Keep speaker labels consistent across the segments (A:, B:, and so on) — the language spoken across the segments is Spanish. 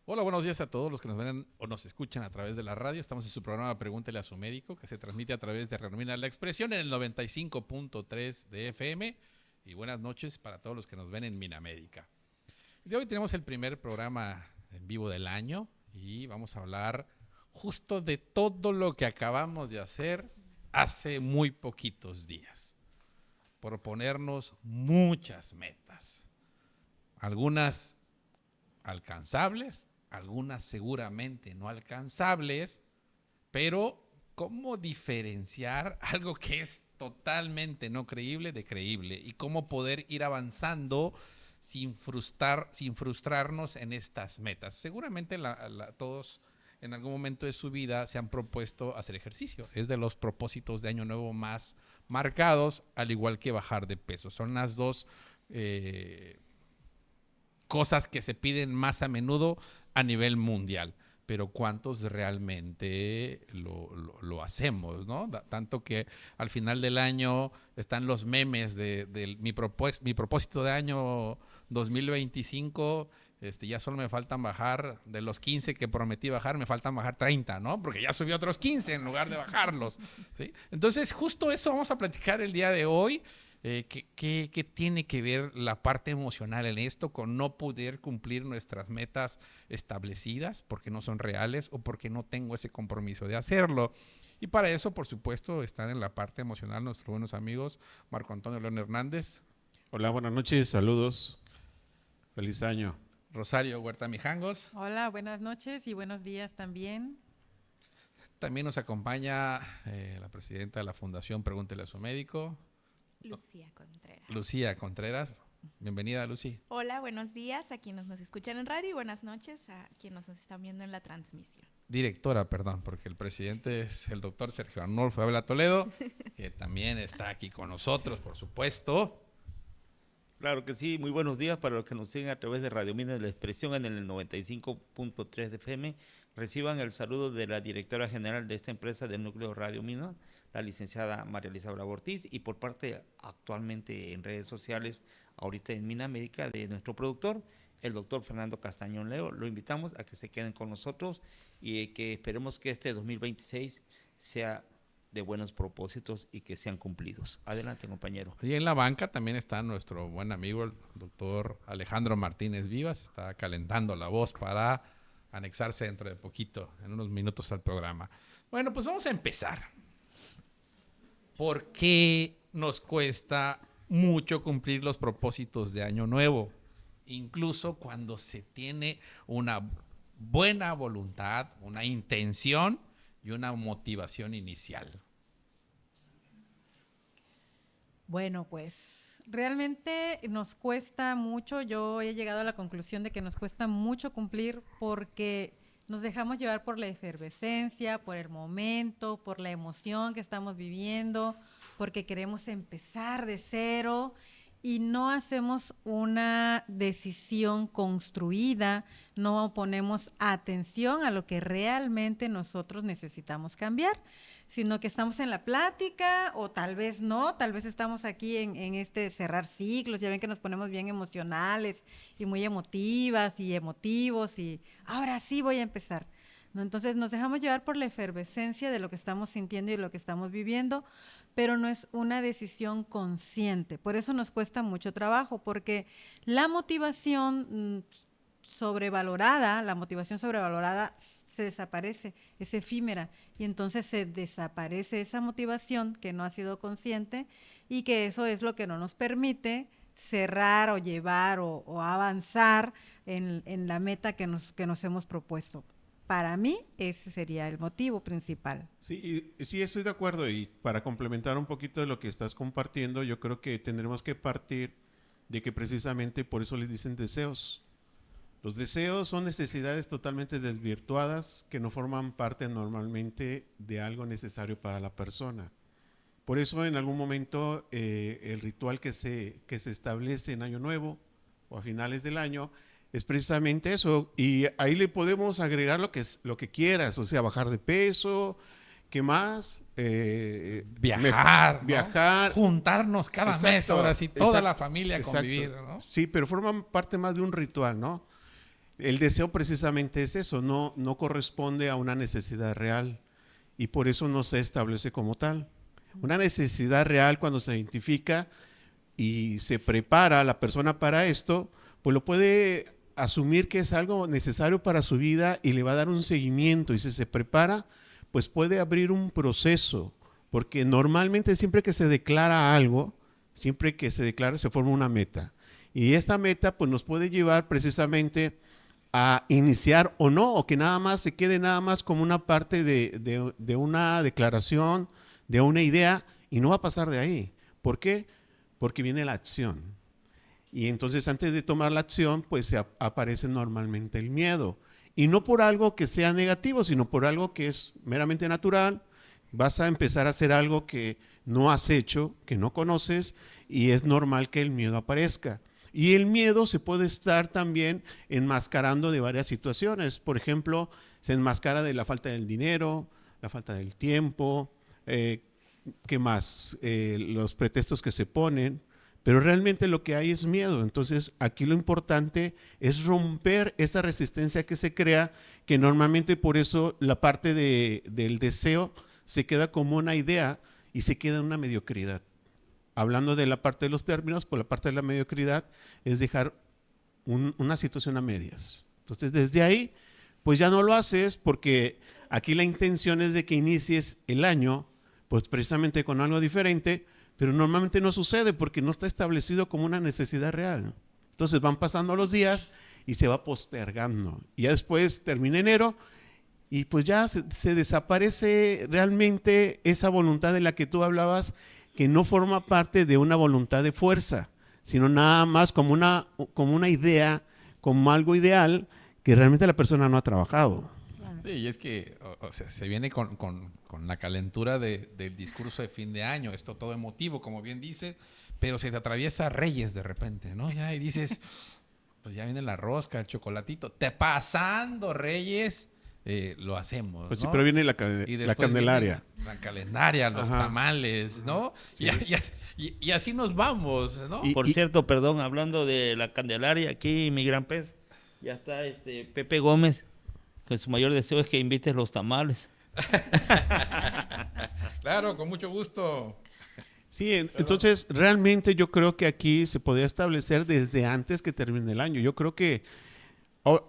A: Hola, buenos días a todos los que nos ven o nos escuchan a través de la radio. Estamos en su programa Pregúntele a su médico, que se transmite a través de Renomina la Expresión en el 95.3 de FM. Y buenas noches para todos los que nos ven en Minamérica. El día de hoy tenemos el primer programa en vivo del año y vamos a hablar justo de todo lo que acabamos de hacer hace muy poquitos días. Proponernos muchas metas. Algunas alcanzables, algunas seguramente no alcanzables, pero ¿cómo diferenciar algo que es totalmente no creíble de creíble? Y cómo poder ir avanzando sin frustrarnos en estas metas. Seguramente todos en algún momento de su vida se han propuesto hacer ejercicio. Es de los propósitos de Año Nuevo más marcados, al igual que bajar de peso. Son las dos cosas que se piden más a menudo a nivel mundial, pero ¿cuántos realmente lo hacemos, ¿no? Tanto que al final del año están los memes de mi propósito de año 2025, ya solo me faltan bajar, de los 15 que prometí bajar, me faltan bajar 30, ¿no? Porque ya subí otros 15 en lugar de bajarlos, ¿sí? Entonces, justo eso vamos a platicar el día de hoy. ¿Qué tiene que ver la parte emocional en esto con no poder cumplir nuestras metas establecidas porque no son reales o porque no tengo ese compromiso de hacerlo? Y para eso, por supuesto, están en la parte emocional nuestros buenos amigos Marco Antonio León Hernández.
B: Hola, buenas noches, saludos, feliz año.
A: Rosario Huerta Mijangos.
C: Hola, buenas noches y buenos días también.
A: También nos acompaña la presidenta de la Fundación Pregúntele a su médico,
D: Lucía Contreras.
A: Lucía Contreras. Bienvenida, Lucy.
D: Hola, buenos días a quienes nos escuchan en radio y buenas noches a quienes nos están viendo en la transmisión.
A: Directora, perdón, porque el presidente es el doctor Sergio Arnolfo Ávila Toledo, que también está aquí con nosotros, por supuesto.
E: Claro que sí, muy buenos días para los que nos siguen a través de Radio Mina de la Expresión en el 95.3 de FM. Reciban el saludo de la directora general de esta empresa del núcleo Radio Mina, la licenciada María Elisa Bravo Ortiz, y por parte actualmente en redes sociales, ahorita en Minamérica, de nuestro productor, el doctor Fernando Castañón Leo. Lo invitamos a que se queden con nosotros y que esperemos que este 2026 sea de buenos propósitos y que sean cumplidos. Adelante, compañero.
A: Y en la banca también está nuestro buen amigo, el doctor Alejandro Martínez Vivas, está calentando la voz para anexarse dentro de poquito, en unos minutos al programa. Bueno, pues vamos a empezar. ¿Por qué nos cuesta mucho cumplir los propósitos de Año Nuevo? Incluso cuando se tiene una buena voluntad, una intención y una motivación inicial.
C: Bueno, pues realmente nos cuesta mucho. Yo he llegado a la conclusión de que nos cuesta mucho cumplir porque nos dejamos llevar por la efervescencia, por el momento, por la emoción que estamos viviendo, porque queremos empezar de cero y no hacemos una decisión construida, no ponemos atención a lo que realmente nosotros necesitamos cambiar, sino que estamos en la plática o tal vez no, tal vez estamos aquí en este cerrar ciclos. Ya ven que nos ponemos bien emocionales y muy emotivas y emotivos y ahora sí voy a empezar, ¿no? Entonces nos dejamos llevar por la efervescencia de lo que estamos sintiendo y lo que estamos viviendo, pero no es una decisión consciente. Por eso nos cuesta mucho trabajo, porque la motivación sobrevalorada se desaparece, es efímera, y entonces se desaparece esa motivación que no ha sido consciente y que eso es lo que no nos permite cerrar o llevar o avanzar en la meta que nos hemos propuesto. Para mí, ese sería el motivo principal.
B: Sí, sí, estoy de acuerdo, y para complementar un poquito de lo que estás compartiendo, yo creo que tendremos que partir de que precisamente por eso les dicen deseos. Los deseos son necesidades totalmente desvirtuadas que no forman parte normalmente de algo necesario para la persona. Por eso en algún momento el ritual que se establece en Año Nuevo o a finales del año es precisamente eso, y ahí le podemos agregar lo que quieras, o sea, bajar de peso, ¿qué más?
A: Viajar, ¿no?
B: Viajar.
A: Juntarnos cada mes, ahora sí, toda la familia a
B: exacto.
A: convivir, ¿no?
B: Sí, pero forman parte más de un ritual, ¿no? El deseo precisamente es eso, no corresponde a una necesidad real y por eso no se establece como tal. Una necesidad real, cuando se identifica y se prepara a la persona para esto, pues lo puede asumir que es algo necesario para su vida y le va a dar un seguimiento, y si se prepara, pues puede abrir un proceso, porque normalmente siempre que se declara algo, siempre que se declara se forma una meta, y esta meta pues nos puede llevar precisamente a iniciar o no, o que nada más se quede nada más como una parte de una declaración, de una idea, y no va a pasar de ahí. ¿Por qué? Porque viene la acción. Y entonces antes de tomar la acción, pues aparece normalmente el miedo. Y no por algo que sea negativo, sino por algo que es meramente natural. Vas a empezar a hacer algo que no has hecho, que no conoces, y es normal que el miedo aparezca. Y el miedo se puede estar también enmascarando de varias situaciones. Por ejemplo, se enmascara de la falta del dinero, la falta del tiempo, ¿qué más? Los pretextos que se ponen, pero realmente lo que hay es miedo. Entonces, aquí lo importante es romper esa resistencia que se crea, que normalmente por eso la parte del deseo se queda como una idea y se queda en una mediocridad. Hablando de la parte de los términos, pues la parte de la mediocridad es dejar una situación a medias. Entonces, desde ahí, pues ya no lo haces, porque aquí la intención es de que inicies el año, pues precisamente con algo diferente, pero normalmente no sucede porque no está establecido como una necesidad real. Entonces van pasando los días y se va postergando. Y ya después termina enero y pues ya se desaparece realmente esa voluntad de la que tú hablabas, que no forma parte de una voluntad de fuerza, sino nada más como una idea, como algo ideal que realmente la persona no ha trabajado.
A: Sí, y es que o sea, se viene con la calentura del discurso de fin de año, esto todo emotivo, como bien dice, pero se te atraviesa Reyes de repente, ¿no? Ya, y dices, pues ya viene la rosca, el chocolatito, te pasando Reyes, lo hacemos,
B: Pues
A: ¿no?
B: sí, pero viene la
A: después
B: Candelaria.
A: viene la calendaria, los
B: Ajá.
A: tamales, ¿no?
B: Sí.
A: Y así nos vamos, ¿no?
E: Por cierto, perdón, hablando de la Candelaria, aquí mi gran pez, ya está Pepe Gómez, que su mayor deseo es que invites los tamales.
A: Claro, con mucho gusto.
B: Sí, entonces realmente yo creo que aquí se podría establecer desde antes que termine el año. Yo creo que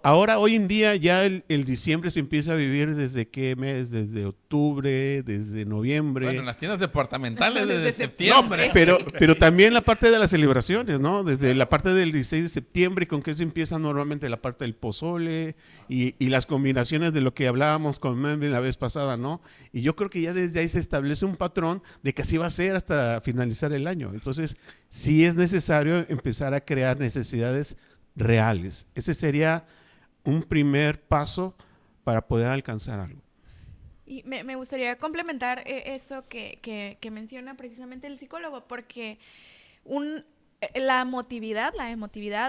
B: ahora, hoy en día, ya el diciembre se empieza a vivir desde qué mes, desde octubre, desde noviembre.
A: Bueno, en las tiendas departamentales
D: Desde
A: desde
D: septiembre.
A: septiembre.
B: Pero también la parte de las celebraciones, ¿no? Desde la parte del 16 de septiembre, con que se empieza normalmente la parte del pozole y las combinaciones de lo que hablábamos con Melvin la vez pasada, ¿no? Y yo creo que ya desde ahí se establece un patrón de que así va a ser hasta finalizar el año. Entonces, sí es necesario empezar a crear necesidades reales. Ese sería un primer paso para poder alcanzar algo.
D: Y me gustaría complementar esto que menciona precisamente el psicólogo, porque la emotividad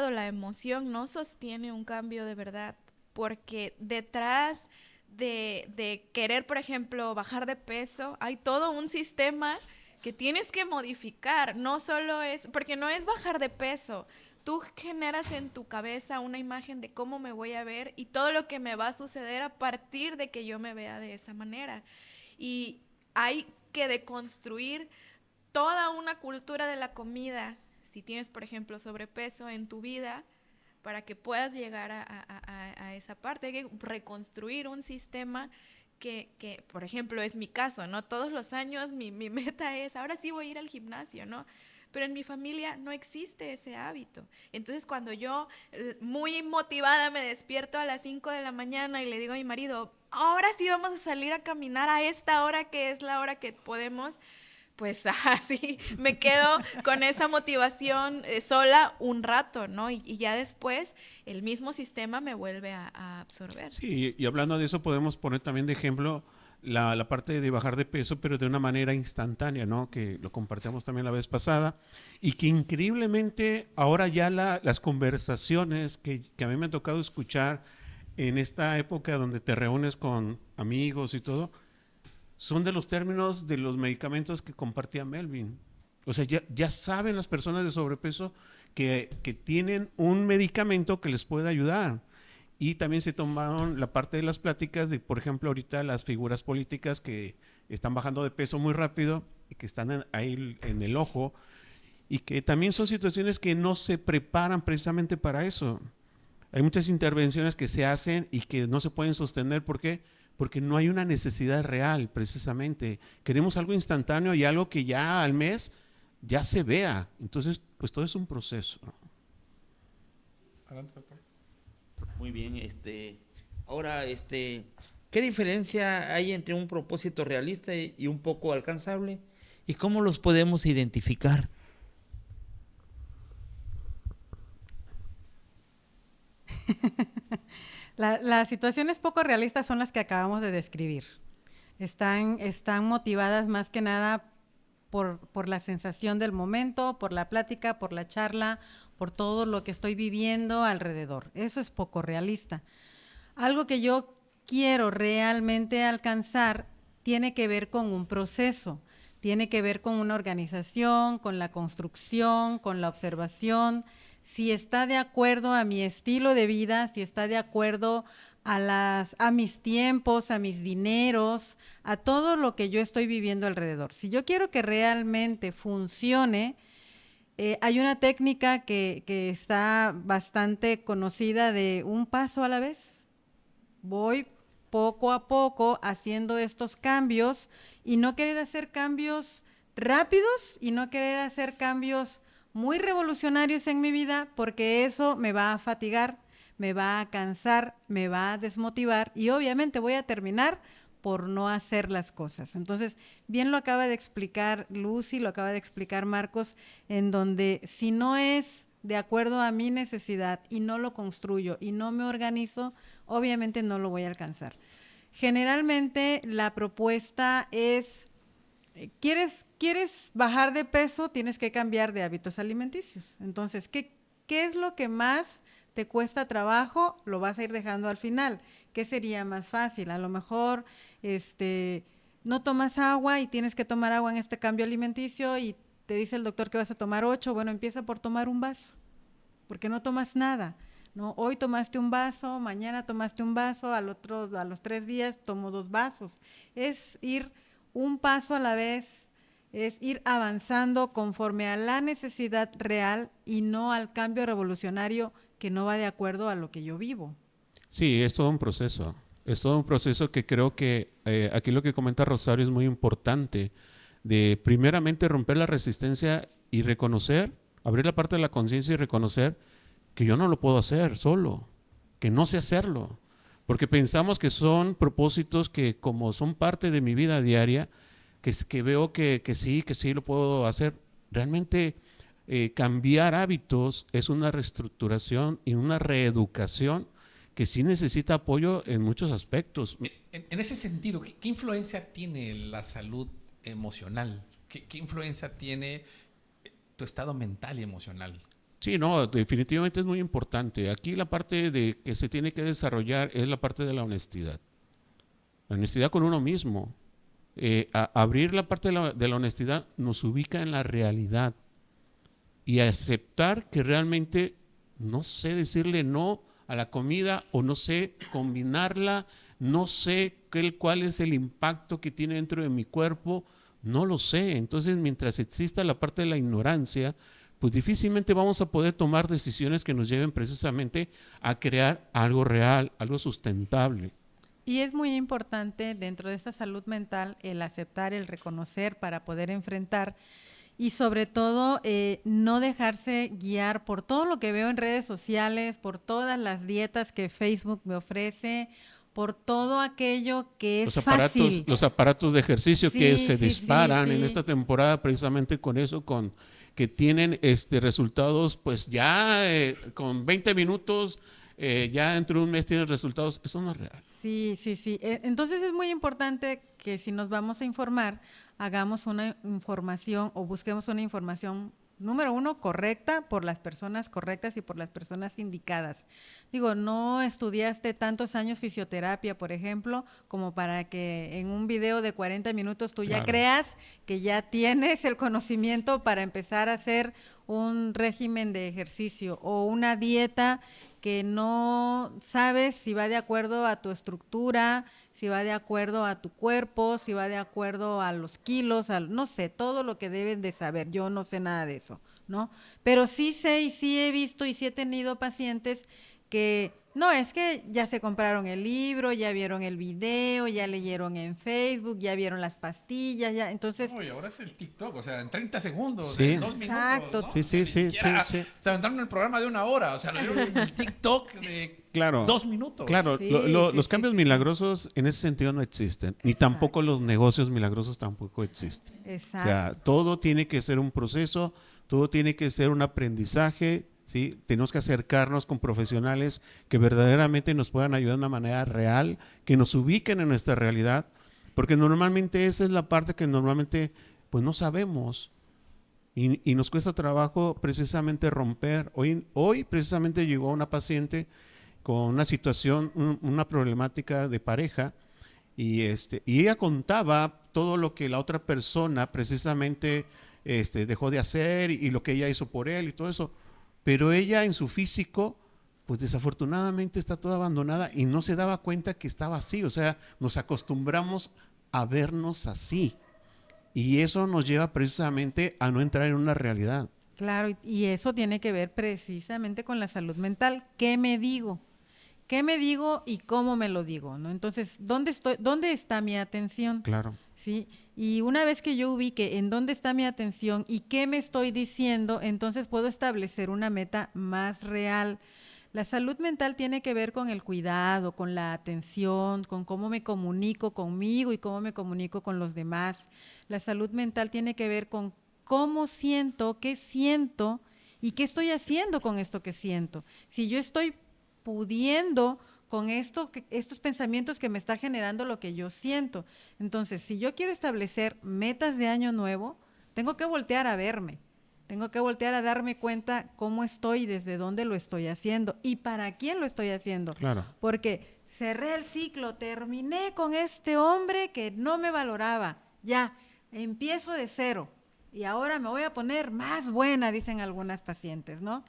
D: o la emoción no sostiene un cambio de verdad, porque detrás de querer, por ejemplo, bajar de peso, hay todo un sistema que tienes que modificar. No solo es, porque no es bajar de peso. Tú generas en tu cabeza una imagen de cómo me voy a ver y todo lo que me va a suceder a partir de que yo me vea de esa manera. Y hay que deconstruir toda una cultura de la comida, si tienes, por ejemplo, sobrepeso en tu vida, para que puedas llegar a esa parte. Hay que reconstruir un sistema que, por ejemplo, es mi caso, ¿no? Todos los años mi meta es, ahora sí voy a ir al gimnasio, ¿no? Pero en mi familia no existe ese hábito. Entonces, cuando yo, muy motivada, me despierto a las 5 de la mañana y le digo a mi marido, ahora sí vamos a salir a caminar a esta hora que es la hora que podemos, pues así me quedo con esa motivación sola un rato, ¿no? Y ya después el mismo sistema me vuelve a absorber.
B: Sí, y hablando de eso podemos poner también de ejemplo la parte de bajar de peso, pero de una manera instantánea, ¿no? Que lo compartíamos también la vez pasada, y que increíblemente ahora ya las conversaciones que a mí me ha tocado escuchar en esta época donde te reúnes con amigos y todo, son de los términos de los medicamentos que compartía Melvin. O sea, ya saben las personas de sobrepeso que tienen un medicamento que les puede ayudar. Y también se tomaron la parte de las pláticas de, por ejemplo, ahorita las figuras políticas que están bajando de peso muy rápido y que están ahí en el ojo, y que también son situaciones que no se preparan precisamente para eso. Hay muchas intervenciones que se hacen y que no se pueden sostener. ¿Por qué? Porque no hay una necesidad real, precisamente. Queremos algo instantáneo y algo que ya al mes ya se vea. Entonces, pues todo es un proceso.
A: Adelante, doctor.
E: Muy bien, ahora, ¿qué diferencia hay entre un propósito realista y un poco alcanzable? ¿Y cómo los podemos identificar?
C: Las situaciones poco realistas son las que acabamos de describir. Están motivadas más que nada por la sensación del momento, por la plática, por la charla, por todo lo que estoy viviendo alrededor. Eso es poco realista. Algo que yo quiero realmente alcanzar tiene que ver con un proceso, tiene que ver con una organización, con la construcción, con la observación, si está de acuerdo a mi estilo de vida, si está de acuerdo a mis tiempos, a mis dineros, a todo lo que yo estoy viviendo alrededor. Si yo quiero que realmente funcione, hay una técnica que está bastante conocida de un paso a la vez. Voy poco a poco haciendo estos cambios y no querer hacer cambios rápidos y no querer hacer cambios muy revolucionarios en mi vida, porque eso me va a fatigar, me va a cansar, me va a desmotivar y obviamente voy a terminar por no hacer las cosas. Entonces, bien lo acaba de explicar Lucy, lo acaba de explicar Marcos, en donde si no es de acuerdo a mi necesidad y no lo construyo y no me organizo, obviamente no lo voy a alcanzar. Generalmente la propuesta es, ¿quieres bajar de peso? Tienes que cambiar de hábitos alimenticios. Entonces, ¿qué es lo que más te cuesta trabajo? Lo vas a ir dejando al final. ¿Qué sería más fácil? A lo mejor no tomas agua y tienes que tomar agua en este cambio alimenticio y te dice el doctor que vas a tomar 8, bueno, empieza por tomar un vaso, porque no tomas nada, ¿no? Hoy tomaste un vaso, mañana tomaste un vaso, a los 3 días tomo 2 vasos. Es ir un paso a la vez, es ir avanzando conforme a la necesidad real y no al cambio revolucionario que no va de acuerdo a lo que yo vivo.
B: Sí, es todo un proceso. Es todo un proceso que creo que aquí lo que comenta Rosario es muy importante, de primeramente romper la resistencia y reconocer, abrir la parte de la conciencia y reconocer que yo no lo puedo hacer solo, que no sé hacerlo, porque pensamos que son propósitos que como son parte de mi vida diaria, que veo que sí lo puedo hacer. Realmente cambiar hábitos es una reestructuración y una reeducación que sí necesita apoyo en muchos aspectos.
A: En ese sentido, ¿qué influencia tiene la salud emocional? ¿Qué influencia tiene tu estado mental y emocional?
B: Sí, no, definitivamente es muy importante. Aquí la parte de que se tiene que desarrollar es la parte de la honestidad. La honestidad con uno mismo. Abrir la parte de la honestidad nos ubica en la realidad y aceptar que realmente no sé decirle no a la comida o no sé combinarla, no sé cuál es el impacto que tiene dentro de mi cuerpo, no lo sé. Entonces, mientras exista la parte de la ignorancia, pues difícilmente vamos a poder tomar decisiones que nos lleven precisamente a crear algo real, algo sustentable.
C: Y es muy importante dentro de esta salud mental el aceptar, el reconocer para poder enfrentar y sobre todo no dejarse guiar por todo lo que veo en redes sociales, por todas las dietas que Facebook me ofrece, por todo aquello que es fácil.
B: Los aparatos de ejercicio que se disparan en
C: sí.
B: esta temporada precisamente con eso, con que tienen resultados pues ya con 20 minutos, ya dentro de un mes tienes resultados. Eso no es real.
C: Sí. Entonces es muy importante que si nos vamos a informar, hagamos una información o busquemos una información, número 1, correcta por las personas correctas y por las personas indicadas. Digo, no estudiaste tantos años fisioterapia, por ejemplo, como para que en un video de 40 minutos tú ya creas que ya tienes el conocimiento para empezar a hacer un régimen de ejercicio o una dieta que no sabes si va de acuerdo a tu estructura, si va de acuerdo a tu cuerpo, si va de acuerdo a los kilos, no sé, todo lo que deben de saber. Yo no sé nada de eso, ¿no? Pero sí sé y sí he visto y sí he tenido pacientes que no, es que ya se compraron el libro, ya vieron el video, ya leyeron en Facebook, ya vieron las pastillas, ya, entonces...
A: No, y ahora es el TikTok, o sea, en 30 segundos,
B: Sí.
A: en 2 minutos,
C: Exacto.
A: ¿no?
B: Sí,
A: O sea,
B: sí,
A: ni
B: sí,
A: siquiera
B: sí, sí.
A: se aventaron el programa de 1 hora, o sea, lo vieron en el TikTok de
B: Claro.
A: 2 minutos.
B: Claro,
C: Sí,
B: los
C: sí,
B: cambios
C: sí.
B: milagrosos en ese sentido no existen, ni
C: Exacto.
B: tampoco los negocios milagrosos tampoco existen. O
C: Exacto.
B: sea, todo tiene que ser un proceso, todo tiene que ser un aprendizaje, ¿sí? Tenemos que acercarnos con profesionales que verdaderamente nos puedan ayudar de una manera real, que nos ubiquen en nuestra realidad, porque normalmente esa es la parte que normalmente pues no sabemos y nos cuesta trabajo precisamente romper. Hoy precisamente llegó una paciente con una situación, una problemática de pareja, y ella contaba todo lo que la otra persona precisamente dejó de hacer y lo que ella hizo por él y todo eso, pero ella en su físico pues desafortunadamente está toda abandonada y no se daba cuenta que estaba así. O sea, nos acostumbramos a vernos así y eso nos lleva precisamente a no entrar en una realidad.
C: Claro, y eso tiene que ver precisamente con la salud mental. ¿Qué me digo? ¿Qué me digo y cómo me lo digo? ¿No? Entonces, ¿dónde está mi atención?
B: Claro.
C: ¿Sí? Y una vez que yo ubique en dónde está mi atención y qué me estoy diciendo, entonces puedo establecer una meta más real. La salud mental tiene que ver con el cuidado, con la atención, con cómo me comunico conmigo y cómo me comunico con los demás. La salud mental tiene que ver con cómo siento, qué siento y qué estoy haciendo con esto que siento. Si yo estoy pudiendo con estos pensamientos que me está generando lo que yo siento. Entonces, si yo quiero establecer metas de año nuevo, tengo que voltear a verme. Tengo que voltear a darme cuenta cómo estoy, desde dónde lo estoy haciendo y para quién lo estoy haciendo.
B: Claro.
C: Porque cerré el ciclo, terminé con este hombre que no me valoraba. Ya, empiezo de cero y ahora me voy a poner más buena, dicen algunas pacientes, ¿no?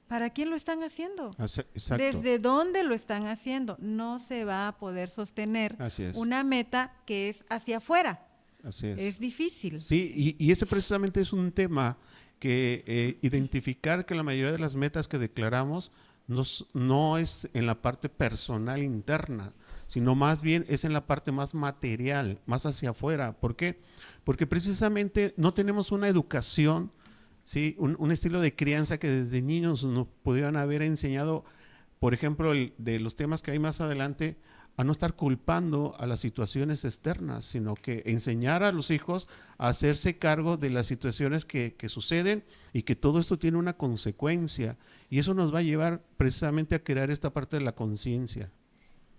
C: ¿Para quién lo están haciendo?
B: Exacto.
C: ¿Desde dónde lo están haciendo? No se va a poder sostener
B: Así es.
C: una meta que es hacia afuera.
B: Así es.
C: Es difícil.
B: Sí, y ese precisamente es un tema que identificar que la mayoría de las metas que declaramos no es en la parte personal interna, sino más bien es en la parte más material, más hacia afuera. ¿Por qué? Porque precisamente no tenemos una educación, ¿sí? Un estilo de crianza que desde niños nos pudieran haber enseñado, por ejemplo, de los temas que hay más adelante, a no estar culpando a las situaciones externas, sino que enseñar a los hijos a hacerse cargo de las situaciones que suceden y que todo esto tiene una consecuencia. Y eso nos va a llevar precisamente a crear esta parte de la conciencia.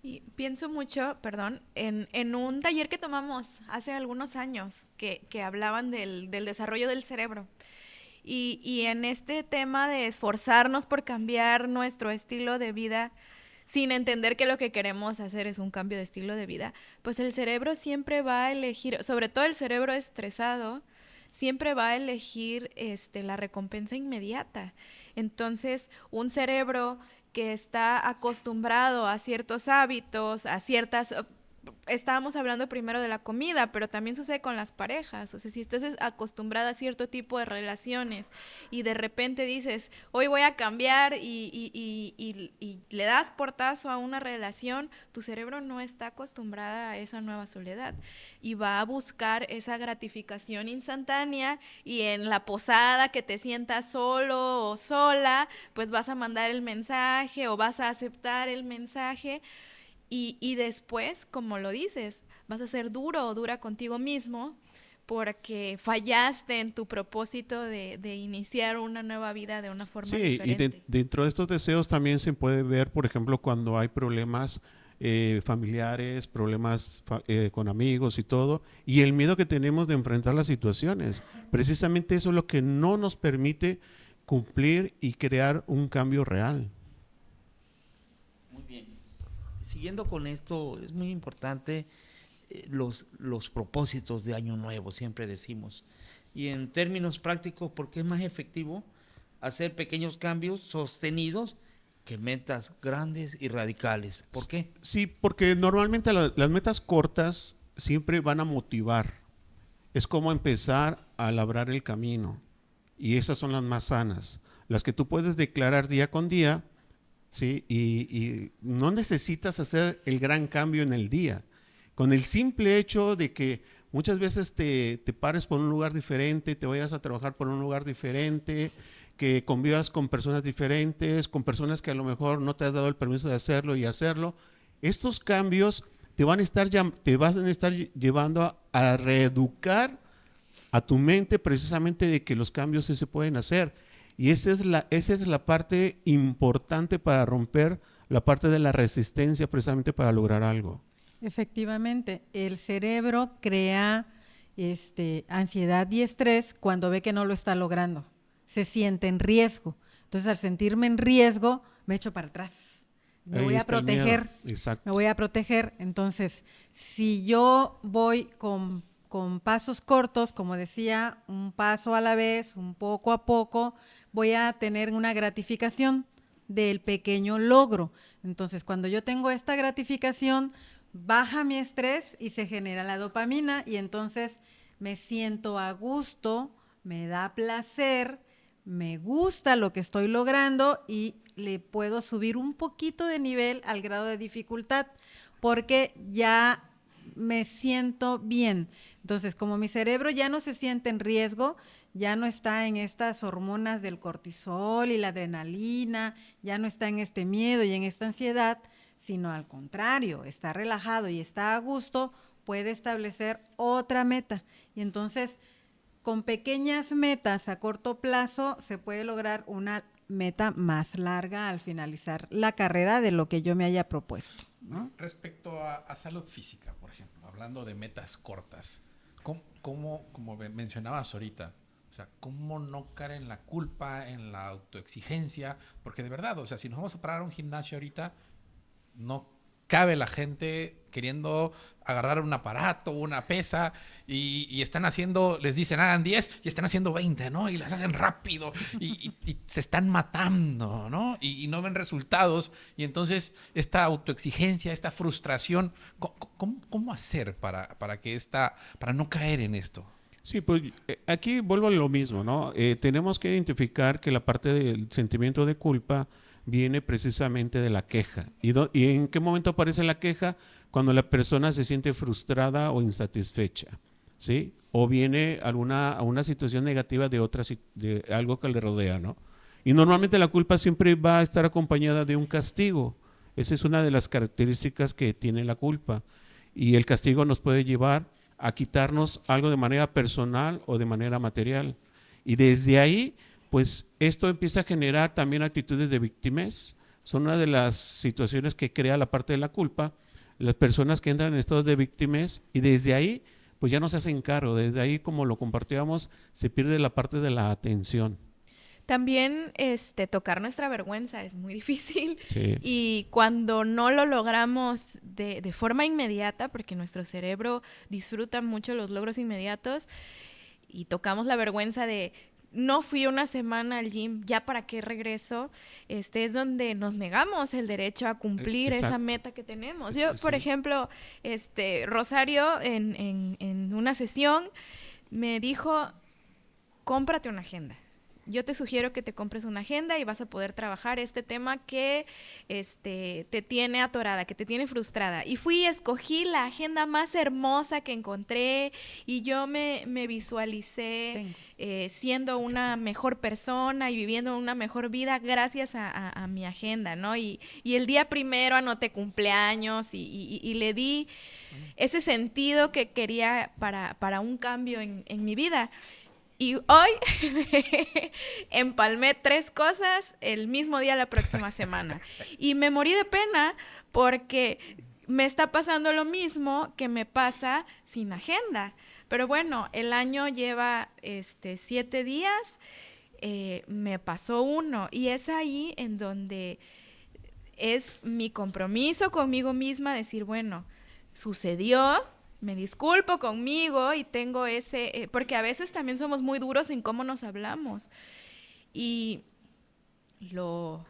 D: Y pienso mucho, perdón, en un taller que tomamos hace algunos años que hablaban del desarrollo del cerebro. Y en este tema de esforzarnos por cambiar nuestro estilo de vida sin entender que lo que queremos hacer es un cambio de estilo de vida, pues el cerebro siempre va a elegir, sobre todo el cerebro estresado, siempre va a elegir la recompensa inmediata. Entonces, un cerebro que está acostumbrado a ciertos hábitos, a ciertas... Estábamos hablando primero de la comida, pero también sucede con las parejas. O sea, si estás acostumbrada a cierto tipo de relaciones y de repente dices, hoy voy a cambiar y le das portazo a una relación, tu cerebro no está acostumbrada a esa nueva soledad y va a buscar esa gratificación instantánea y en la posada que te sientas solo o sola, pues vas a mandar el mensaje o vas a aceptar el mensaje. Y después, como lo dices, vas a ser duro o dura contigo mismo porque fallaste en tu propósito de iniciar una nueva vida de una forma diferente.
B: Sí, y dentro de estos deseos también se puede ver, por ejemplo, cuando hay problemas familiares, problemas con amigos y todo, y el miedo que tenemos de enfrentar las situaciones. Precisamente eso es lo que no nos permite cumplir y crear un cambio real.
E: Muy bien. Siguiendo con esto, es muy importante los propósitos de año nuevo, siempre decimos. Y en términos prácticos, porque es más efectivo hacer pequeños cambios sostenidos que metas grandes y radicales. ¿Por qué?
B: Sí, porque normalmente las metas cortas siempre van a motivar. Es como empezar a labrar el camino. Y esas son las más sanas. Las que tú puedes declarar día con día, ¿sí? Y no necesitas hacer el gran cambio en el día. Con el simple hecho de que muchas veces te pares por un lugar diferente, te vayas a trabajar por un lugar diferente, que convivas con personas diferentes, con personas que a lo mejor no te has dado el permiso de hacerlo y hacerlo. Estos cambios te van a estar llevando a reeducar a tu mente precisamente de que los cambios sí se pueden hacer. Y esa es la parte importante para romper la parte de la resistencia precisamente para lograr algo.
C: Efectivamente, el cerebro crea ansiedad y estrés cuando ve que no lo está logrando. Se siente en riesgo. Entonces, al sentirme en riesgo, me echo para atrás. Me
B: Ahí
C: voy a
B: está el
C: proteger.
B: miedo. Exacto.
C: Me voy a proteger. Entonces, si yo voy con pasos cortos, como decía, un paso a la vez, un poco a poco, voy a tener una gratificación del pequeño logro. Entonces, cuando yo tengo esta gratificación, baja mi estrés y se genera la dopamina y entonces me siento a gusto, me da placer, me gusta lo que estoy logrando y le puedo subir un poquito de nivel al grado de dificultad porque ya me siento bien. Entonces, como mi cerebro ya no se siente en riesgo, ya no está en estas hormonas del cortisol y la adrenalina, ya no está en este miedo y en esta ansiedad, sino al contrario, está relajado y está a gusto, puede establecer otra meta. Y entonces, con pequeñas metas a corto plazo, se puede lograr una meta más larga al finalizar la carrera de lo que yo me haya propuesto, ¿no?
A: Respecto a salud física, por ejemplo, hablando de metas cortas, como mencionabas ahorita, o sea, ¿cómo no caer en la culpa, en la autoexigencia? Porque de verdad, o sea, si nos vamos a parar a un gimnasio ahorita, no cabe la gente queriendo agarrar un aparato, una pesa, y están haciendo, les dicen hagan 10 y están haciendo 20, ¿no? Y las hacen rápido y se están matando, ¿no? Y no ven resultados. Y entonces esta autoexigencia, esta frustración, ¿cómo hacer para no caer en esto?
B: Sí, pues aquí vuelvo a lo mismo, ¿no? Tenemos que identificar que la parte del sentimiento de culpa viene precisamente de la queja. ¿Y en qué momento aparece la queja? Cuando la persona se siente frustrada o insatisfecha, ¿sí? O viene a una situación negativa de algo que le rodea, ¿no? Y normalmente la culpa siempre va a estar acompañada de un castigo. Esa es una de las características que tiene la culpa. Y el castigo nos puede llevar a quitarnos algo de manera personal o de manera material. Y desde ahí, pues esto empieza a generar también actitudes de victimez. Son una de las situaciones que crea la parte de la culpa, las personas que entran en estados de victimez y desde ahí, pues ya no se hacen cargo. Desde ahí, como lo compartíamos, se pierde la parte de la atención.
D: También tocar nuestra vergüenza es muy difícil.
B: Sí.
D: Y cuando no lo logramos de forma inmediata, porque nuestro cerebro disfruta mucho los logros inmediatos, y tocamos la vergüenza de no fui una semana al gym, ya para qué regreso, es donde nos negamos el derecho a cumplir esa meta que tenemos. Yo, por ejemplo, Rosario en una sesión me dijo, cómprate una agenda. Yo te sugiero que te compres una agenda y vas a poder trabajar este tema que te tiene atorada, que te tiene frustrada. Y fui y escogí la agenda más hermosa que encontré y yo me visualicé siendo una mejor persona y viviendo una mejor vida gracias a mi agenda, ¿no? Y el día primero anoté cumpleaños y le di ese sentido que quería para un cambio en mi vida. Y hoy empalmé 3 cosas el mismo día la próxima semana. Y me morí de pena porque me está pasando lo mismo que me pasa sin agenda. Pero bueno, el año lleva 7 días, me pasó 1. Y es ahí en donde es mi compromiso conmigo misma decir, bueno, sucedió, me disculpo conmigo y tengo porque a veces también somos muy duros en cómo nos hablamos. Y lo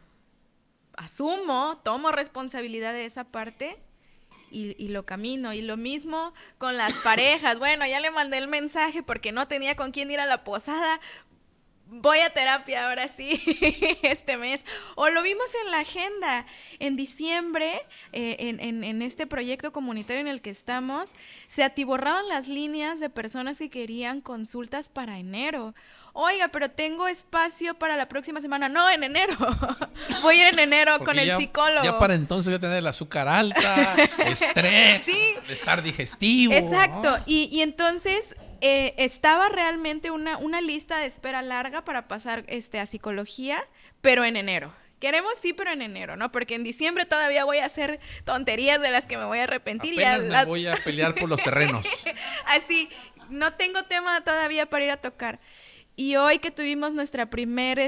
D: asumo, tomo responsabilidad de esa parte y lo camino. Y lo mismo con las parejas. Bueno, ya le mandé el mensaje porque no tenía con quién ir a la posada. Voy a terapia ahora sí, este mes. O lo vimos en la agenda. En diciembre, en este proyecto comunitario en el que estamos, se atiborraban las líneas de personas que querían consultas para enero. Oiga, pero tengo espacio para la próxima semana. No, en enero. Voy a ir en enero
A: Porque
D: con el psicólogo.
A: Ya para entonces voy a tener el azúcar alta, estrés,
D: Sí.
A: estar digestivo.
D: Exacto.
A: ¿no?
D: Y entonces estaba realmente una lista de espera larga para pasar a psicología, pero en enero. Queremos sí, pero en enero, ¿no? Porque en diciembre todavía voy a hacer tonterías de las que me voy a arrepentir.
A: Apenas me voy a pelear por los terrenos.
D: Así, no tengo tema todavía para ir a tocar. Y hoy que tuvimos nuestra primer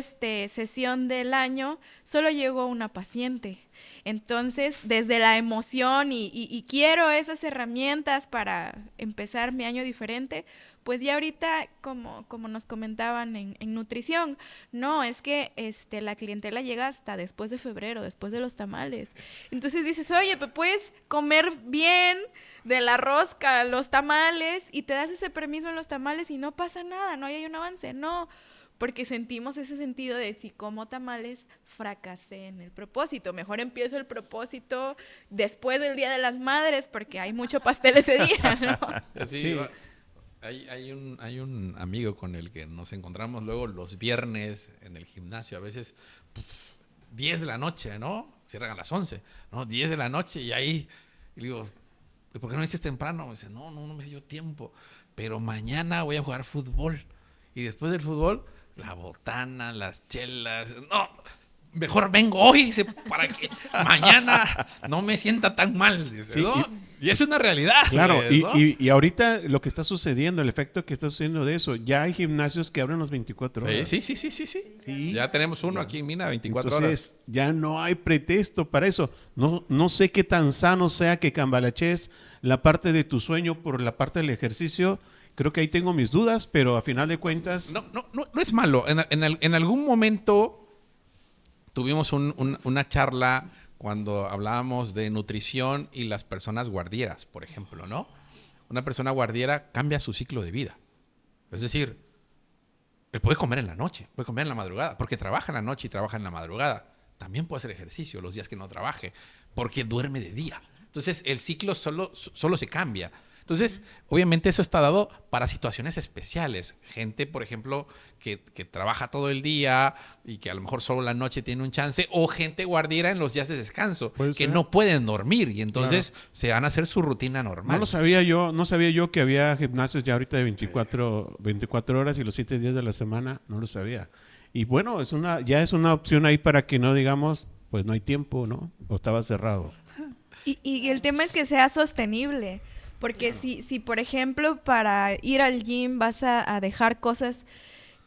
D: sesión del año, solo llegó una paciente. Entonces, desde la emoción y quiero esas herramientas para empezar mi año diferente, pues ya ahorita, como nos comentaban en nutrición, no, es que la clientela llega hasta después de febrero, después de los tamales. Entonces dices, oye, pues puedes comer bien de la rosca, los tamales, y te das ese permiso en los tamales y no pasa nada, no hay un avance, no. Porque sentimos ese sentido de si como tamales, fracasé en el propósito. Mejor empiezo el propósito después del Día de las Madres, porque hay mucho pastel ese día, ¿no?
A: Sí. Hay un amigo con el que nos encontramos luego los viernes en el gimnasio, a veces 10 de la noche, ¿no? Cierran a las 11, ¿no? 10 de la noche y ahí, y le digo, ¿por qué no dices temprano? Me dice, no me dio tiempo, pero mañana voy a jugar fútbol. Y después del fútbol, la botana, las chelas, no, mejor vengo hoy, dice, para que mañana no me sienta tan mal, dice,
B: Sí,
A: ¿no? Y es una realidad.
B: Claro,
A: pues, ¿no?
B: y ahorita lo que está sucediendo, el efecto que está sucediendo de eso, ya hay gimnasios que abren las 24 horas.
A: Sí.
B: Sí.
A: Ya tenemos uno aquí en Mina, 24
B: Entonces,
A: horas.
B: ya no hay pretexto para eso. No sé qué tan sano sea que cambalaches la parte de tu sueño por la parte del ejercicio. Creo que ahí tengo mis dudas, pero a final de cuentas...
A: No es malo. En algún momento tuvimos una charla cuando hablábamos de nutrición y las personas guardieras, por ejemplo, ¿no? Una persona guardiera cambia su ciclo de vida. Es decir, él puede comer en la noche, puede comer en la madrugada, porque trabaja en la noche y trabaja en la madrugada. También puede hacer ejercicio los días que no trabaje, porque duerme de día. Entonces, el ciclo solo se cambia. Entonces, obviamente eso está dado para situaciones especiales. Gente, por ejemplo, que trabaja todo el día y que a lo mejor solo la noche tiene un chance, o gente guardiera en los días de descanso, que no pueden dormir y entonces se van a hacer su rutina normal.
B: No sabía yo que había gimnasios ya ahorita de 24 horas y los 7 días de la semana, no lo sabía. Y bueno, ya es una opción ahí para que no digamos, pues no hay tiempo, ¿no? O estaba cerrado.
D: Y el tema es que sea sostenible. Porque si, por ejemplo, para ir al gym vas a dejar cosas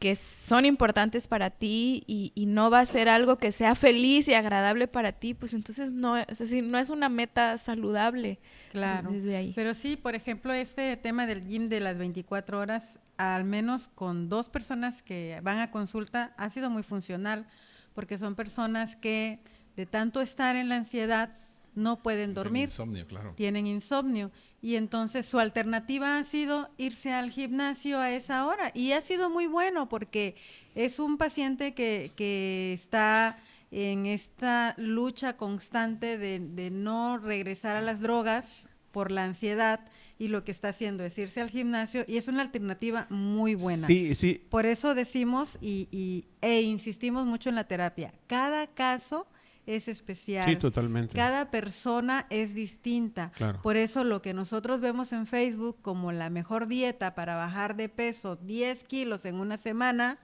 D: que son importantes para ti y no va a ser algo que sea feliz y agradable para ti, pues entonces no es una meta saludable.
C: Claro.
D: Desde ahí.
C: Pero sí, por ejemplo, este tema del gym de las 24 horas, al menos con 2 personas que van a consulta, ha sido muy funcional, porque son personas que de tanto estar en la ansiedad no pueden dormir.
A: Tienen insomnio, claro.
C: Tienen insomnio. Y entonces su alternativa ha sido irse al gimnasio a esa hora. Y ha sido muy bueno porque es un paciente que está en esta lucha constante de no regresar a las drogas por la ansiedad, y lo que está haciendo es irse al gimnasio, y es una alternativa muy buena.
B: Sí.
C: Por eso decimos e insistimos mucho en la terapia. Cada caso es especial.
B: Sí, totalmente.
C: Cada persona es distinta.
B: Claro.
C: Por eso lo que nosotros vemos en Facebook como la mejor dieta para bajar de peso 10 kilos en una semana,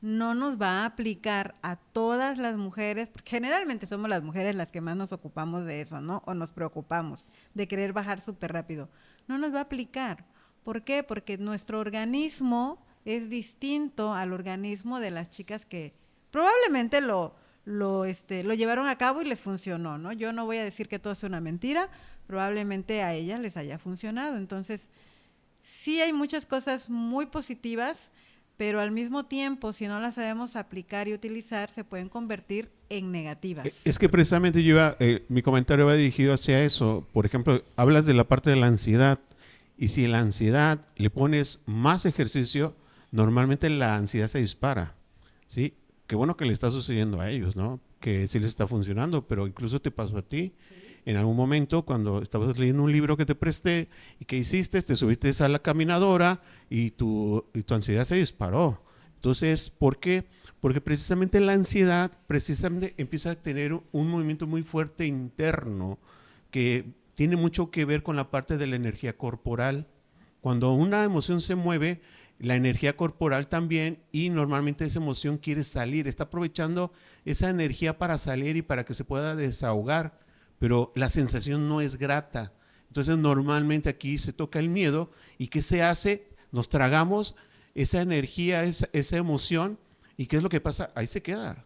C: no nos va a aplicar a todas las mujeres, porque generalmente somos las mujeres las que más nos ocupamos de eso, ¿no? O nos preocupamos de querer bajar súper rápido. No nos va a aplicar. ¿Por qué? Porque nuestro organismo es distinto al organismo de las chicas que probablemente lo llevaron a cabo y les funcionó, ¿no? Yo no voy a decir que todo es una mentira, probablemente a ellas les haya funcionado. Entonces, sí hay muchas cosas muy positivas, pero al mismo tiempo, si no las sabemos aplicar y utilizar, se pueden convertir en negativas.
B: Es que precisamente mi comentario va dirigido hacia eso. Por ejemplo, hablas de la parte de la ansiedad, y si la ansiedad le pones más ejercicio, normalmente la ansiedad se dispara, ¿sí? Qué bueno que le está sucediendo a ellos, ¿no? Que sí les está funcionando, pero incluso te pasó a ti. En algún momento, cuando estabas leyendo un libro que te presté, ¿y qué hiciste? Te subiste a la caminadora y tu ansiedad se disparó. Entonces, ¿por qué? Porque precisamente la ansiedad empieza a tener un movimiento muy fuerte interno que tiene mucho que ver con la parte de la energía corporal. Cuando una emoción se mueve, la energía corporal también, y normalmente esa emoción quiere salir, está aprovechando esa energía para salir y para que se pueda desahogar, pero la sensación no es grata. Entonces normalmente aquí se toca el miedo, y ¿qué se hace? Nos tragamos esa energía, esa emoción, y ¿qué es lo que pasa? Ahí se queda.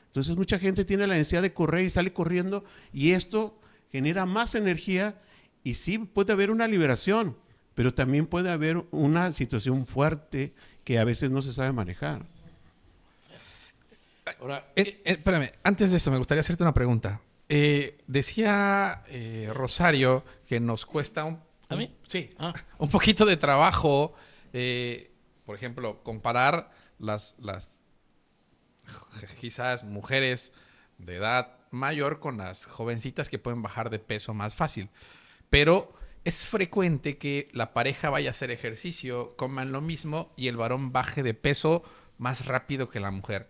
B: Entonces mucha gente tiene la necesidad de correr y sale corriendo, y esto genera más energía, y sí puede haber una liberación, pero también puede haber una situación fuerte que a veces no se sabe manejar.
A: Ahora, espérame, antes de eso me gustaría hacerte una pregunta. Decía Rosario que nos cuesta
F: ¿A mí?
A: Sí,
F: Ah.
A: un poquito de trabajo, por ejemplo, comparar las quizás mujeres de edad mayor con las jovencitas que pueden bajar de peso más fácil. Pero es frecuente que la pareja vaya a hacer ejercicio, coman lo mismo y el varón baje de peso más rápido que la mujer.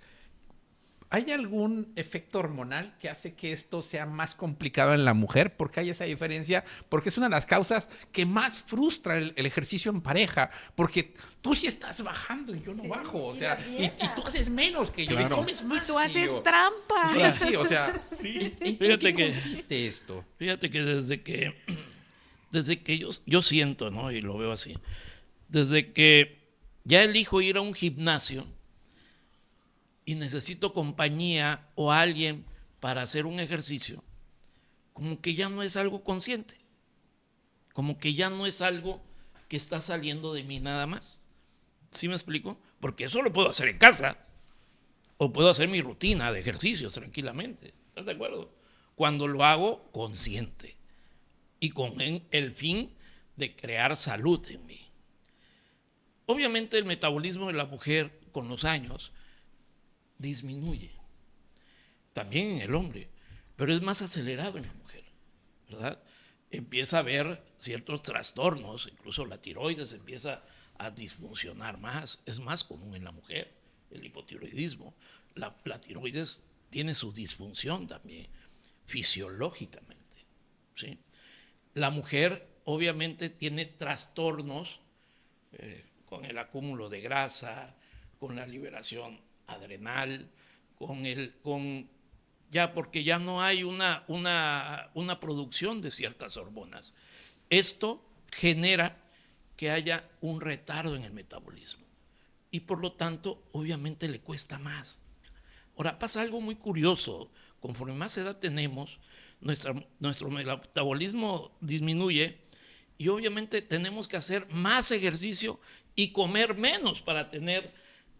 A: ¿Hay algún efecto hormonal que hace que esto sea más complicado en la mujer? ¿Por qué hay esa diferencia? Porque es una de las causas que más frustra el ejercicio en pareja. Porque tú sí estás bajando y yo no bajo. O sea, y tú haces menos que yo,
F: Claro.
A: y comes más
D: Y tú
A: que
D: haces
A: yo.
D: trampa.
A: Sí, sí, o sea, ¿en
F: Fíjate
A: qué
F: que-
A: consiste esto?
F: Fíjate que desde que yo siento, ¿no? Y lo veo así. Desde que ya elijo ir a un gimnasio y necesito compañía o alguien para hacer un ejercicio, como que ya no es algo consciente. Como que ya no es algo que está saliendo de mí nada más. ¿Sí me explico? Porque eso lo puedo hacer en casa. O puedo hacer mi rutina de ejercicios tranquilamente. ¿Estás de acuerdo? Cuando lo hago consciente y con el fin de crear salud en mí. Obviamente el metabolismo de la mujer con los años disminuye. También en el hombre, pero es más acelerado en la mujer, ¿verdad? Empieza a haber ciertos trastornos, incluso la tiroides empieza a disfuncionar más, es más común en la mujer, el hipotiroidismo. La tiroides tiene su disfunción también, fisiológicamente, ¿sí? La mujer obviamente tiene trastornos con el acúmulo de grasa, con la liberación adrenal, porque ya no hay una producción de ciertas hormonas. Esto genera que haya un retardo en el metabolismo y por lo tanto obviamente le cuesta más. Ahora pasa algo muy curioso, conforme más edad tenemos, nuestro metabolismo disminuye y obviamente tenemos que hacer más ejercicio y comer menos para tener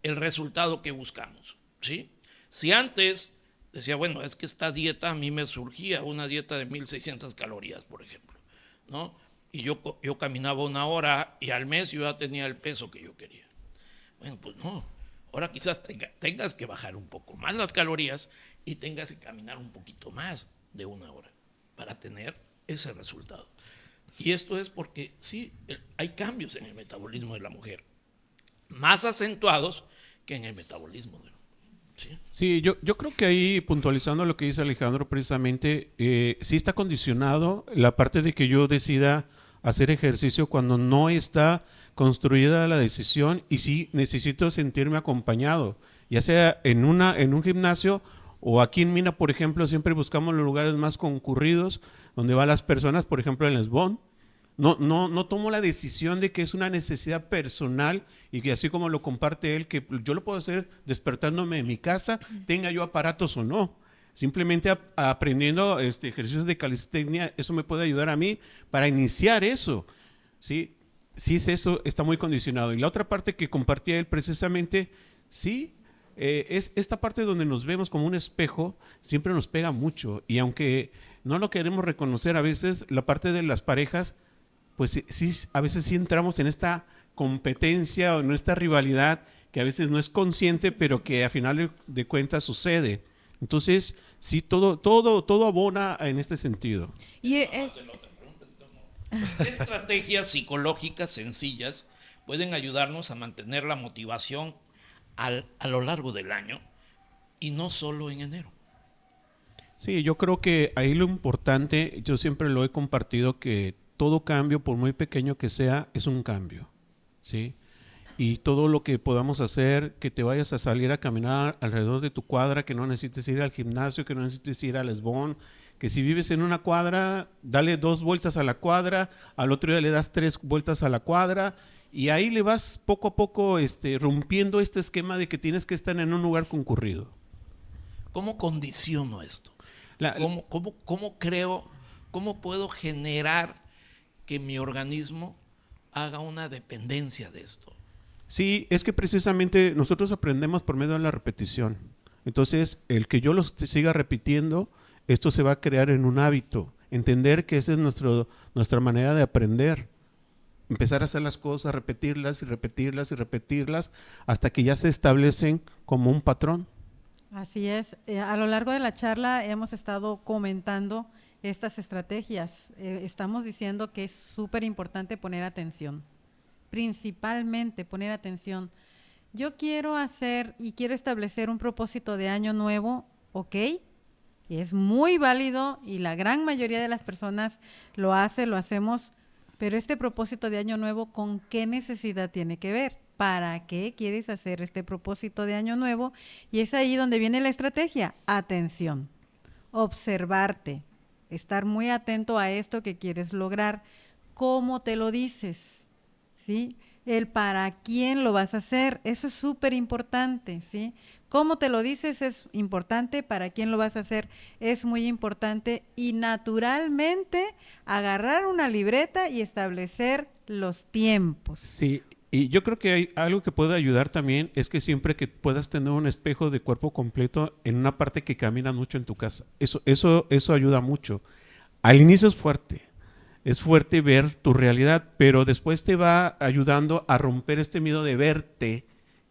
F: el resultado que buscamos, ¿sí? Si antes decía, bueno, es que esta dieta a mí me surgía una dieta de 1.600 calorías, por ejemplo, ¿no? Y yo caminaba 1 hora y al mes yo ya tenía el peso que yo quería. Bueno, pues no. Ahora quizás tengas que bajar un poco más las calorías y tengas que caminar un poquito más de 1 hora para tener ese resultado. Y esto es porque sí, hay cambios en el metabolismo de la mujer, más acentuados que en el metabolismo del hombre. ¿Sí?
B: Sí, yo creo que ahí, puntualizando lo que dice Alejandro, precisamente, sí está condicionado la parte de que yo decida hacer ejercicio cuando no está construida la decisión y sí necesito sentirme acompañado, ya sea en un gimnasio o aquí en Mina, por ejemplo, siempre buscamos los lugares más concurridos donde van las personas, por ejemplo en Lesbón. No tomo la decisión de que es una necesidad personal y que así como lo comparte él, que yo lo puedo hacer despertándome en mi casa, tenga yo aparatos o no. Simplemente aprendiendo ejercicios de calistenia, eso me puede ayudar a mí para iniciar eso, ¿sí? sí es eso, está muy condicionado. Y la otra parte que compartía él precisamente, sí, es esta parte donde nos vemos como un espejo, siempre nos pega mucho. Y aunque no lo queremos reconocer a veces, la parte de las parejas, pues sí, a veces sí entramos en esta competencia o en esta rivalidad que a veces no es consciente, pero que a final de cuentas sucede. Entonces, sí, todo abona en este sentido.
D: Y es,
F: ¿Qué estrategias psicológicas sencillas pueden ayudarnos a mantener la motivación a lo largo del año y no solo en enero?
B: Sí, yo creo que ahí lo importante, yo siempre lo he compartido, que todo cambio, por muy pequeño que sea, es un cambio, ¿sí? Y todo lo que podamos hacer, que te vayas a salir a caminar alrededor de tu cuadra, que no necesites ir al gimnasio, que no necesites ir al esbón, que si vives en una cuadra, dale 2 vueltas a la cuadra, al otro día le das 3 vueltas a la cuadra, y ahí le vas poco a poco rompiendo este esquema de que tienes que estar en un lugar concurrido.
F: ¿Cómo condiciono esto?
B: La-
F: ¿Cómo puedo generar que mi organismo haga una dependencia de esto?
B: Sí, es que precisamente nosotros aprendemos por medio de la repetición. Entonces, el que yo lo siga repitiendo, esto se va a crear en un hábito. Entender que esa es nuestra manera de aprender. Empezar a hacer las cosas, repetirlas y repetirlas y repetirlas hasta que ya se establecen como un patrón.
C: Así es. A lo largo de la charla hemos estado comentando estas estrategias. Estamos diciendo que es súper importante poner atención, principalmente poner atención. Yo quiero hacer y quiero establecer un propósito de año nuevo, ¿ok? Y es muy válido y la gran mayoría de las personas lo hacemos, pero este propósito de año nuevo, ¿con qué necesidad tiene que ver? ¿Para qué quieres hacer este propósito de año nuevo? Y es ahí donde viene la estrategia. Atención, observarte, estar muy atento a esto que quieres lograr, cómo te lo dices, ¿sí? El para quién lo vas a hacer, eso es súper importante, ¿sí? Cómo te lo dices es importante, para quién lo vas a hacer es muy importante y naturalmente agarrar una libreta y establecer los tiempos.
B: Sí, y yo creo que hay algo que puede ayudar también, es que siempre que puedas tener un espejo de cuerpo completo en una parte que camina mucho en tu casa, eso ayuda mucho. Al inicio es fuerte ver tu realidad, pero después te va ayudando a romper este miedo de verte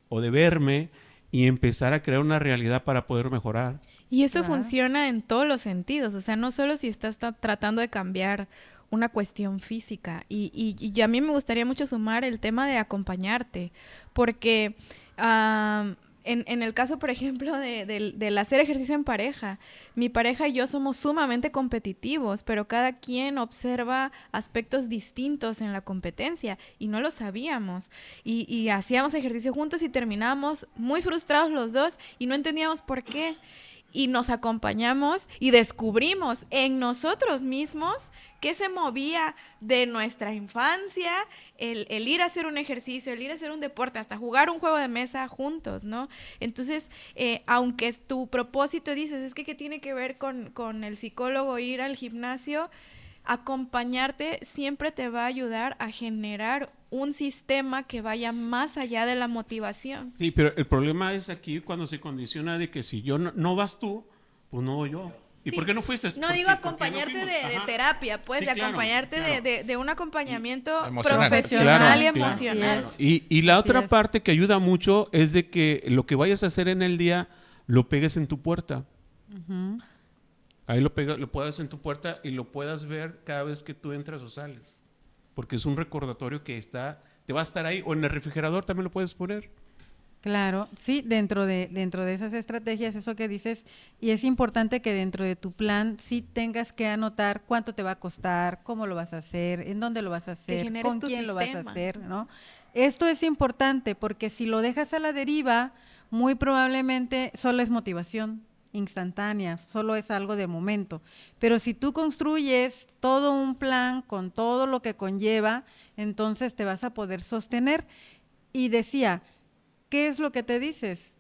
B: o de verme y empezar a crear una realidad para poder mejorar.
D: y eso
C: Claro.
D: funciona en todos los sentidos, o sea, no solo si estás tratando de cambiar una cuestión física. Y a mí me gustaría mucho sumar el tema de acompañarte, porque en el caso, por ejemplo, del hacer ejercicio en pareja, mi pareja y yo somos sumamente competitivos, pero cada quien observa aspectos distintos en la competencia y no lo sabíamos. Y hacíamos ejercicio juntos y terminábamos muy frustrados los dos y no entendíamos por qué. Y nos acompañamos y descubrimos en nosotros mismos qué se movía de nuestra infancia, el ir a hacer un ejercicio, el ir a hacer un deporte, hasta jugar un juego de mesa juntos, ¿no? Entonces, aunque es tu propósito, dices, es que ¿qué tiene que ver con el psicólogo ir al gimnasio? Acompañarte siempre te va a ayudar a generar un sistema que vaya más allá de la motivación.
B: Sí, pero el problema es aquí cuando se condiciona de que si yo no vas tú, pues no voy yo. ¿Y
D: Sí.
B: por qué no fuiste?
D: No
B: ¿Por
D: digo
B: qué? ¿Por qué no
D: acompañarte
B: fuimos?
D: de
B: Ajá.
D: terapia, pues,
B: Sí,
D: de
B: claro,
D: acompañarte
B: claro.
D: de un acompañamiento
A: Emocional.
D: profesional
B: Claro,
D: y
B: claro,
D: emocional.
C: claro.
B: Y la
C: Así
B: otra
C: es.
B: parte que ayuda mucho es de que lo que vayas a hacer en el día lo pegues en tu puerta.
C: Ujú.
B: Ahí lo puedas en tu puerta y lo puedas ver cada vez que tú entras o sales. Porque es un recordatorio que te va a estar ahí. O en el refrigerador también lo puedes poner.
C: Claro, sí, dentro de esas estrategias, eso que dices, y es importante que dentro de tu plan sí tengas que anotar cuánto te va a costar, cómo lo vas a hacer, en dónde lo vas a hacer,
D: generes
C: con
D: tu
C: quién lo vas a
D: sistema.
C: hacer, ¿no? Esto es importante porque si lo dejas a la deriva, muy probablemente solo es motivación instantánea, solo es algo de momento. Pero si tú construyes todo un plan con todo lo que conlleva, entonces te vas a poder sostener. Y decía, ¿qué es lo que te dices?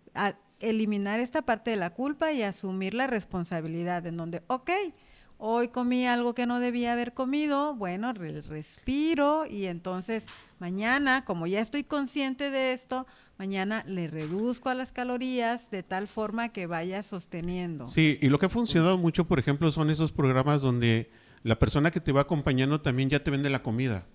C: Eliminar esta parte de la culpa y asumir la responsabilidad en donde, ok, hoy comí algo que no debía haber comido, bueno, respiro y entonces mañana, como ya estoy consciente de esto, mañana le reduzco a las calorías de tal forma que vaya sosteniendo.
B: Sí, y lo que ha funcionado mucho, por ejemplo, son esos programas donde la persona que te va acompañando también ya te vende la comida.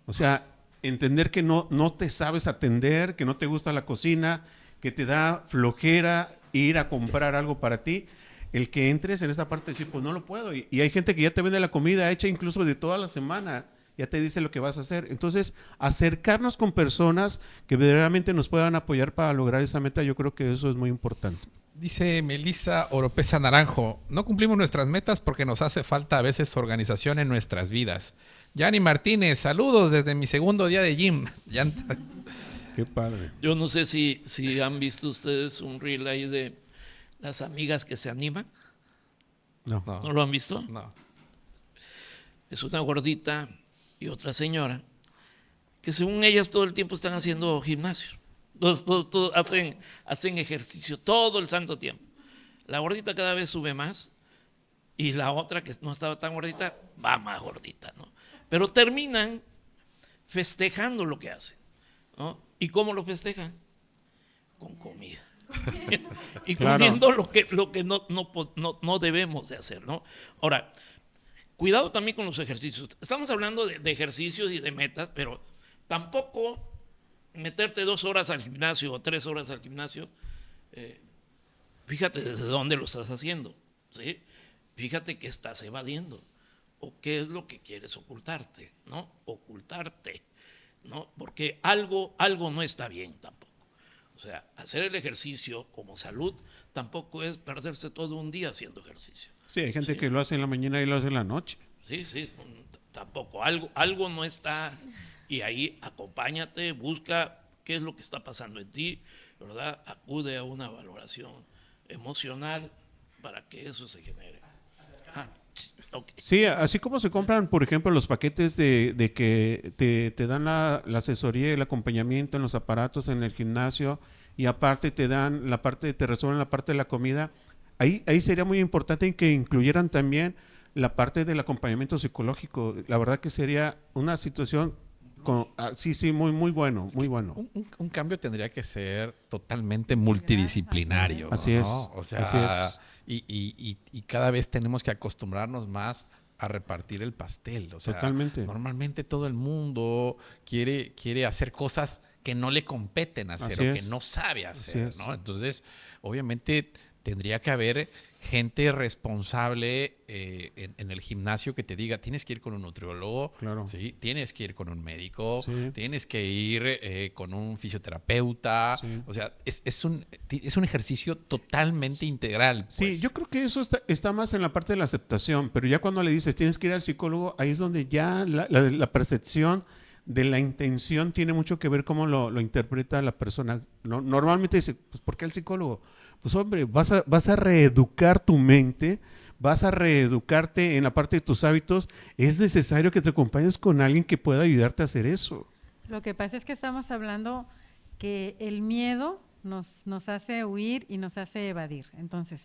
B: O sea, entender que no te sabes atender, que no te gusta la cocina, que te da flojera ir a comprar algo para ti. El que entres en esta parte de decir, pues no lo puedo. Y hay gente que ya te vende la comida hecha incluso de toda la semana. Ya te dice lo que vas a hacer. Entonces, acercarnos con personas que verdaderamente nos puedan apoyar para lograr esa meta, yo creo que eso es muy importante.
A: Dice Melissa Oropesa Naranjo, no cumplimos nuestras metas porque nos hace falta a veces organización en nuestras vidas. Yanni Martínez, saludos desde mi segundo día de gym.
B: Qué padre.
F: Yo no sé si han visto ustedes un reel ahí de las amigas que se animan.
B: No.
F: ¿No lo han visto?
A: No.
F: Es una gordita y otra señora que según ellas todo el tiempo están haciendo gimnasio. Hacen ejercicio todo el santo tiempo. La gordita cada vez sube más y la otra que no estaba tan gordita va más gordita, ¿no? Pero terminan festejando lo que hacen, ¿no? ¿Y cómo lo festejan? Con comida. Y comiendo lo que no debemos de hacer, ¿no? Ahora, cuidado también con los ejercicios. Estamos hablando de ejercicios y de metas, pero tampoco meterte 2 horas al gimnasio o 3 horas al gimnasio, fíjate desde dónde lo estás haciendo, ¿sí? Fíjate qué estás evadiendo o qué es lo que quieres ocultarte, ¿no? Ocultarte, ¿no? Porque algo no está bien tampoco. O sea, hacer el ejercicio como salud tampoco es perderse todo un día haciendo ejercicio.
B: Sí, hay gente que lo hace en la mañana y lo hace en la noche.
F: Sí, tampoco. Algo no está. Y ahí acompáñate, busca qué es lo que está pasando en ti, ¿verdad? Acude a una valoración emocional para que eso se genere. Okay.
B: Sí, así como se compran, por ejemplo, los paquetes de que te dan la asesoría y el acompañamiento en los aparatos en el gimnasio y aparte te dan te resuelven la parte de la comida, ahí sería muy importante que incluyeran también la parte del acompañamiento psicológico. La verdad que sería una situación muy bueno, muy bueno.
A: Un cambio tendría que ser totalmente multidisciplinario.
B: Así
A: ¿no?
B: es.
A: O sea, y cada vez tenemos que acostumbrarnos más a repartir el pastel. O sea,
B: totalmente.
A: Normalmente todo el mundo quiere hacer cosas que no le competen hacer
B: Así
A: o
B: es.
A: que no sabe hacer,
B: Así es.
A: ¿no? Entonces, obviamente tendría que haber gente responsable en el gimnasio que te diga, tienes que ir con un nutriólogo,
B: Claro.
A: ¿sí? Tienes que ir con un médico,
B: Sí.
A: tienes que ir con un fisioterapeuta.
B: Sí.
A: O sea, es un ejercicio totalmente integral. Pues.
B: Sí, yo creo que eso está más en la parte de la aceptación, pero ya cuando le dices tienes que ir al psicólogo, ahí es donde ya la percepción de la intención tiene mucho que ver cómo lo interpreta la persona. ¿No? Normalmente dice, pues ¿por qué el psicólogo? Pues hombre, vas a reeducar tu mente, vas a reeducarte en la parte de tus hábitos. Es necesario que te acompañes con alguien que pueda ayudarte a hacer eso.
C: Lo que pasa es que estamos hablando que el miedo nos hace huir y nos hace evadir. Entonces,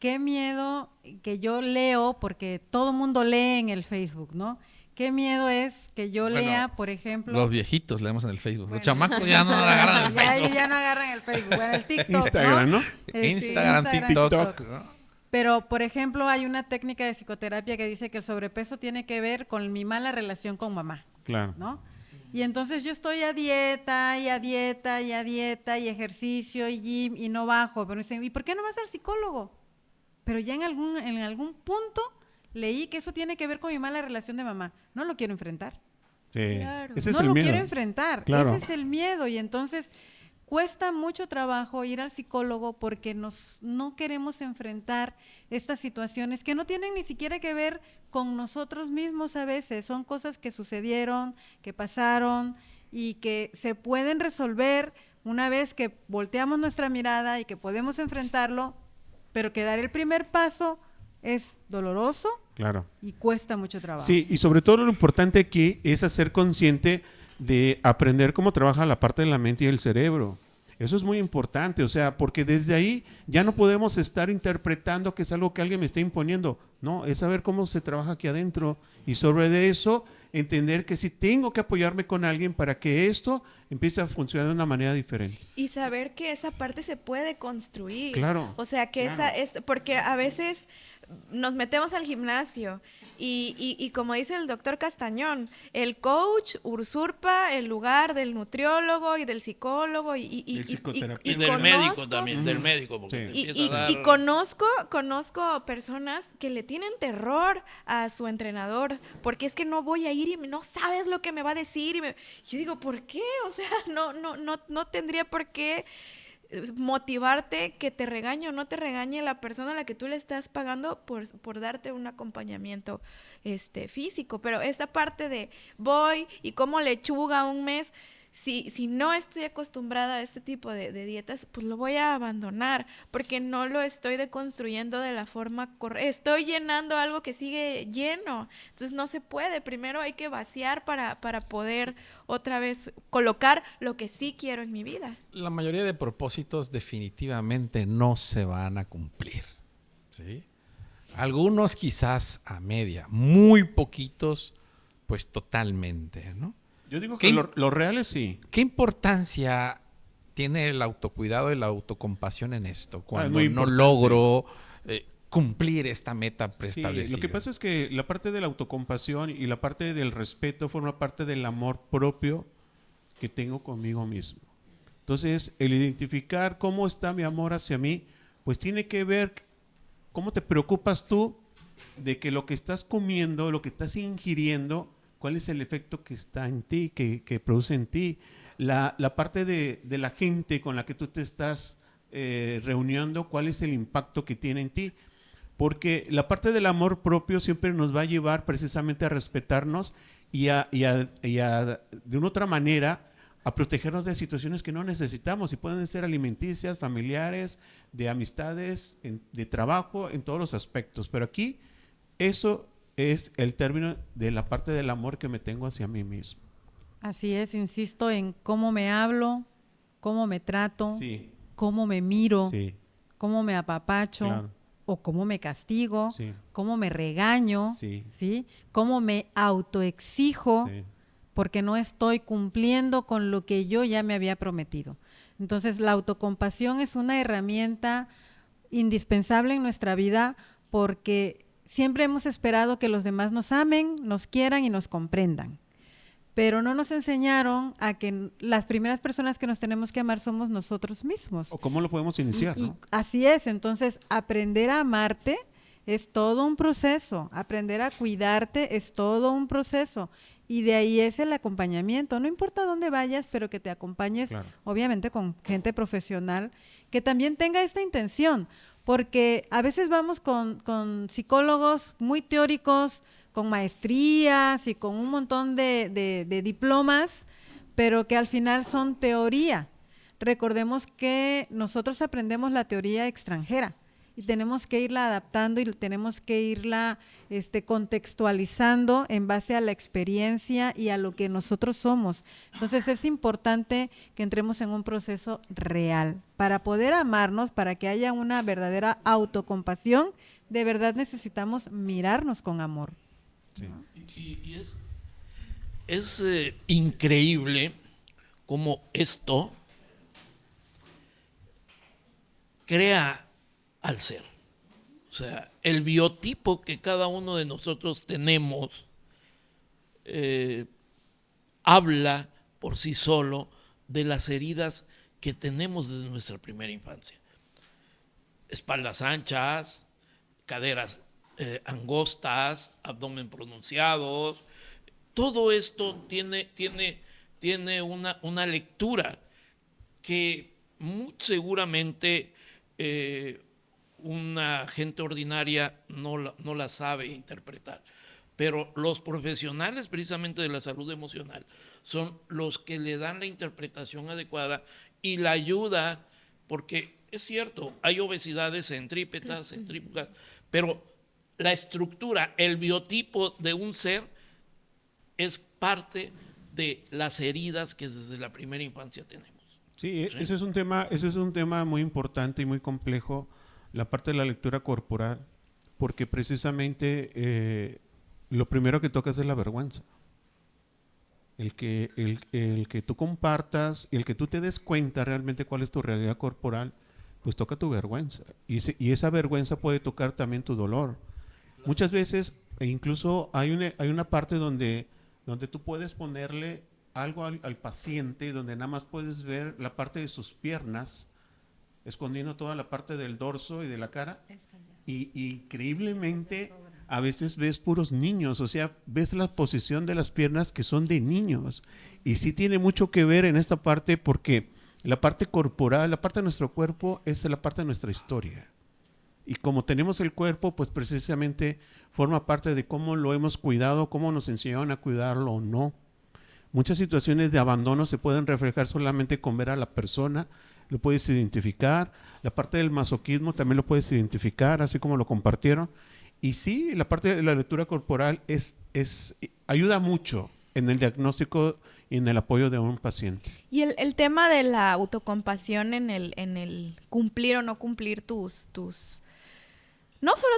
C: ¿qué miedo que yo leo? Porque todo mundo lee en el Facebook, ¿no? ¿Qué miedo es que yo lea, por ejemplo?
A: Los viejitos leemos en el Facebook.
C: Bueno.
A: Los chamacos ya no agarran el Facebook.
C: Ya no agarran el Facebook. Bueno, el TikTok,
B: Instagram, ¿no?
A: Instagram, TikTok. ¿no?
C: Pero, por ejemplo, hay una técnica de psicoterapia que dice que el sobrepeso tiene que ver con mi mala relación con mamá,
B: Claro.
C: ¿no? Y entonces yo estoy a dieta, y a dieta, y a dieta, y ejercicio, y gym, y no bajo. Pero dicen, ¿y por qué no vas al psicólogo? Pero ya en algún punto leí que eso tiene que ver con mi mala relación de mamá. No lo quiero enfrentar.
B: Sí.
D: Claro.
B: Ese es
C: No
B: el
C: lo
B: miedo.
C: quiero enfrentar.
B: Claro.
C: Ese es el miedo. Y entonces cuesta mucho trabajo ir al psicólogo porque no queremos enfrentar estas situaciones que no tienen ni siquiera que ver con nosotros mismos a veces. Son cosas que sucedieron, que pasaron y que se pueden resolver una vez que volteamos nuestra mirada y que podemos enfrentarlo, pero que dar el primer paso es doloroso
B: Claro.
C: y cuesta mucho trabajo.
B: Sí, y sobre todo lo importante aquí es hacer consciente de aprender cómo trabaja la parte de la mente y el cerebro. Eso es muy importante, o sea, porque desde ahí ya no podemos estar interpretando que es algo que alguien me está imponiendo. No, es saber cómo se trabaja aquí adentro y sobre de eso entender que sí tengo que apoyarme con alguien para que esto empiece a funcionar de una manera diferente.
D: Y saber que esa parte se puede construir.
B: Claro,
D: O sea, que
B: claro.
D: esa es, porque a veces nos metemos al gimnasio y como dice el doctor Castañón, el coach usurpa el lugar del nutriólogo y del psicólogo
B: Del psicoterapeuta.
F: Y del médico
D: conozco-
F: también, del médico, porque
B: Sí.
F: te
D: Y,
F: empieza a dar...
D: y conozco personas que le tienen terror a su entrenador, porque es que no voy a ir y no sabes lo que me va a decir. Yo digo, ¿por qué? O sea, no tendría por qué motivarte que te regañe o no te regañe la persona a la que tú le estás pagando por darte un acompañamiento físico. Pero esta parte de voy y como lechuga un mes, si no estoy acostumbrada a este tipo de dietas, pues lo voy a abandonar porque no lo estoy deconstruyendo de la forma correcta. Estoy llenando algo que sigue lleno. Entonces no se puede. Primero hay que vaciar para poder otra vez colocar lo que sí quiero en mi vida.
A: La mayoría de propósitos definitivamente no se van a cumplir, ¿sí? Algunos quizás a media, muy poquitos, pues totalmente, ¿no?
B: Yo digo
A: ¿Qué
B: que
A: im-
B: lo real es sí.
A: ¿Qué importancia tiene el autocuidado y la autocompasión en esto? Cuando
B: muy
A: no
B: importante.
A: logro cumplir esta meta
B: Sí,
A: preestablecida.
B: lo que pasa es que la parte de la autocompasión y la parte del respeto forma parte del amor propio que tengo conmigo mismo. Entonces, el identificar cómo está mi amor hacia mí, pues tiene que ver cómo te preocupas tú de que lo que estás comiendo, lo que estás ingiriendo, cuál es el efecto que está en ti, que produce en ti. La parte de la gente con la que tú te estás reuniendo, cuál es el impacto que tiene en ti. Porque la parte del amor propio siempre nos va a llevar precisamente a respetarnos y de una otra manera, a protegernos de situaciones que no necesitamos y pueden ser alimenticias, familiares, de amistades, de trabajo, en todos los aspectos. Pero aquí eso es el término de la parte del amor que me tengo hacia mí mismo.
C: Así es, insisto en cómo me hablo, cómo me trato,
B: Sí,
C: cómo me miro,
B: sí,
C: cómo me apapacho
B: claro.
C: o cómo me castigo,
B: Sí.
C: cómo me regaño,
B: Sí.
C: ¿sí? Cómo me autoexijo
B: Sí.
C: porque no estoy cumpliendo con lo que yo ya me había prometido. Entonces, la autocompasión es una herramienta indispensable en nuestra vida porque siempre hemos esperado que los demás nos amen, nos quieran y nos comprendan. Pero no nos enseñaron a que las primeras personas que nos tenemos que amar somos nosotros mismos.
B: ¿O cómo lo podemos iniciar,
C: Y
B: no?
C: así es, entonces aprender a amarte es todo un proceso, aprender a cuidarte es todo un proceso y de ahí es el acompañamiento, no importa dónde vayas, pero que te acompañes
B: Claro.
C: obviamente con gente profesional que también tenga esta intención, porque a veces vamos con psicólogos muy teóricos, con maestrías y con un montón de diplomas, pero que al final son teoría. Recordemos que nosotros aprendemos la teoría extranjera y tenemos que irla adaptando y tenemos que irla contextualizando en base a la experiencia y a lo que nosotros somos. Entonces es importante que entremos en un proceso real. Para poder amarnos, para que haya una verdadera autocompasión, de verdad necesitamos mirarnos con amor.
B: Sí.
F: Y es increíble cómo esto crea al ser. O sea, el biotipo que cada uno de nosotros tenemos habla por sí solo de las heridas que tenemos desde nuestra primera infancia. Espaldas anchas, caderas angostas, abdomen pronunciados. Todo esto tiene una lectura que muy seguramente una gente ordinaria no la sabe interpretar. Pero los profesionales precisamente de la salud emocional son los que le dan la interpretación adecuada y la ayuda, porque es cierto, hay obesidades centrípetas, centrífugas, pero la estructura, el biotipo de un ser es parte de las heridas que desde la primera infancia tenemos.
B: Sí,
F: Sí.
B: ese es un tema muy importante y muy complejo, la parte de la lectura corporal, porque precisamente lo primero que tocas es la vergüenza. El que tú compartas, el que tú te des cuenta realmente cuál es tu realidad corporal, pues toca tu vergüenza. Y esa vergüenza puede tocar también tu dolor. Muchas veces, e incluso hay una parte donde tú puedes ponerle algo al paciente, donde nada más puedes ver la parte de sus piernas, escondiendo toda la parte del dorso y de la cara. Y increíblemente, a veces ves puros niños, o sea, ves la posición de las piernas que son de niños. Y sí tiene mucho que ver en esta parte porque la parte corporal, la parte de nuestro cuerpo es la parte de nuestra historia. Y como tenemos el cuerpo, pues precisamente forma parte de cómo lo hemos cuidado, cómo nos enseñaron a cuidarlo o no. Muchas situaciones de abandono se pueden reflejar solamente con ver a la persona, lo puedes identificar. La parte del masoquismo también lo puedes identificar, así como lo compartieron. Y sí, la parte de la lectura corporal ayuda mucho en el diagnóstico y en el apoyo de un paciente.
D: Y el tema de la autocompasión en el cumplir o no cumplir no solo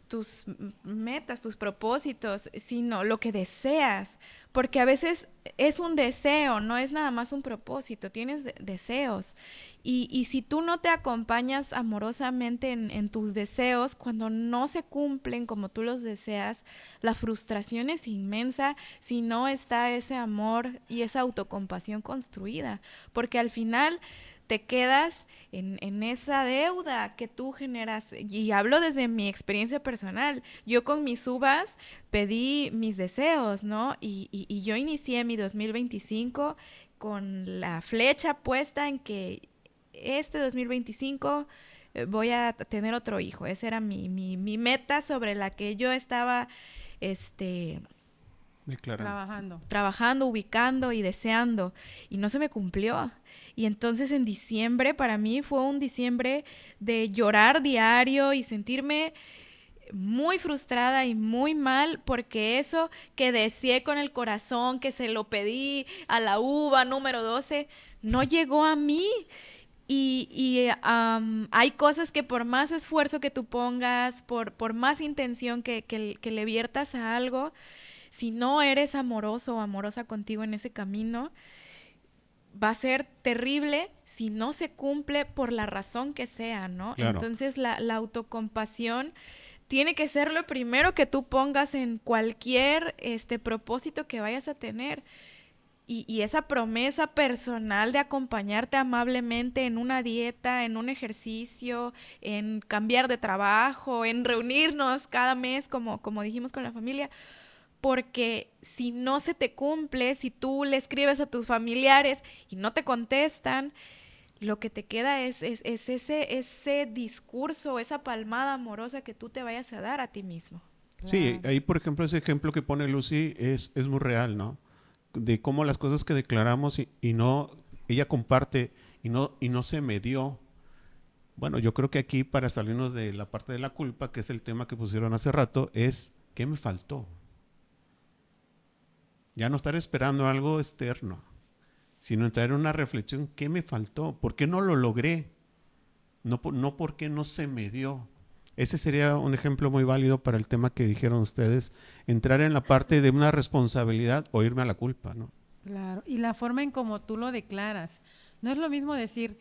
D: tus metas, tus propósitos, sino lo que deseas. Porque a veces es un deseo, no es nada más un propósito, tienes deseos. Y si tú no te acompañas amorosamente en tus deseos, cuando no se cumplen como tú los deseas, la frustración es inmensa si no está ese amor y esa autocompasión construida. Porque al final te quedas en esa deuda que tú generas. Y hablo desde mi experiencia personal. Yo con mis uvas pedí mis deseos, ¿no? Y yo inicié mi 2025 con la flecha puesta en que este 2025 voy a tener otro hijo. Esa era mi meta sobre la que yo estaba trabajando, ubicando y deseando. Y no se me cumplió. Y entonces en diciembre, para mí fue un diciembre de llorar diario y sentirme muy frustrada y muy mal porque eso que deseé con el corazón, que se lo pedí a la uva número 12, no llegó a mí. Hay cosas que por más esfuerzo que tú pongas, por más intención que le viertas a algo, si no eres amoroso o amorosa contigo en ese camino, va a ser terrible si no se cumple por la razón que sea, ¿no?
B: Claro.
D: Entonces la autocompasión tiene que ser lo primero que tú pongas en cualquier propósito que vayas a tener. Y esa promesa personal de acompañarte amablemente en una dieta, en un ejercicio, en cambiar de trabajo, en reunirnos cada mes, como dijimos con la familia. Porque si no se te cumple, si tú le escribes a tus familiares y no te contestan, lo que te queda es ese discurso, esa palmada amorosa que tú te vayas a dar a ti mismo.
B: Sí, ahí por ejemplo ese ejemplo que pone Lucy es muy real, ¿no? De cómo las cosas que declaramos y no, ella comparte y no se me dio. Bueno, yo creo que aquí para salirnos de la parte de la culpa, que es el tema que pusieron hace rato, es ¿qué me faltó? Ya no estar esperando algo externo, sino entrar en una reflexión, ¿qué me faltó? ¿Por qué no lo logré? No porque no se me dio. Ese sería un ejemplo muy válido para el tema que dijeron ustedes, entrar en la parte de una responsabilidad o irme a la culpa, ¿no?
C: Claro, y la forma en cómo tú lo declaras. No es lo mismo decir,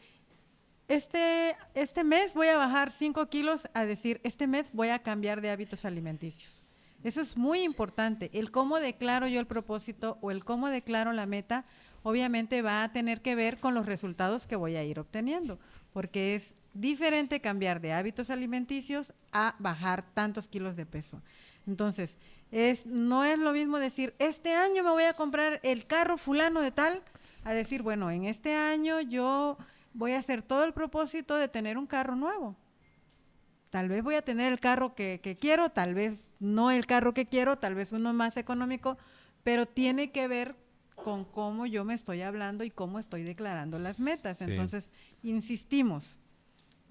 C: este mes voy a bajar 5 kilos, a decir, este mes voy a cambiar de hábitos alimenticios. Eso es muy importante. El cómo declaro yo el propósito o el cómo declaro la meta, obviamente va a tener que ver con los resultados que voy a ir obteniendo, porque es diferente cambiar de hábitos alimenticios a bajar tantos kilos de peso. Entonces, no es lo mismo decir, este año me voy a comprar el carro fulano de tal, a decir, bueno, en este año yo voy a hacer todo el propósito de tener un carro nuevo. Tal vez voy a tener el carro que quiero, tal vez no el carro que quiero, tal vez uno más económico, pero tiene que ver con cómo yo me estoy hablando y cómo estoy declarando las metas.
B: Sí.
C: Entonces, insistimos,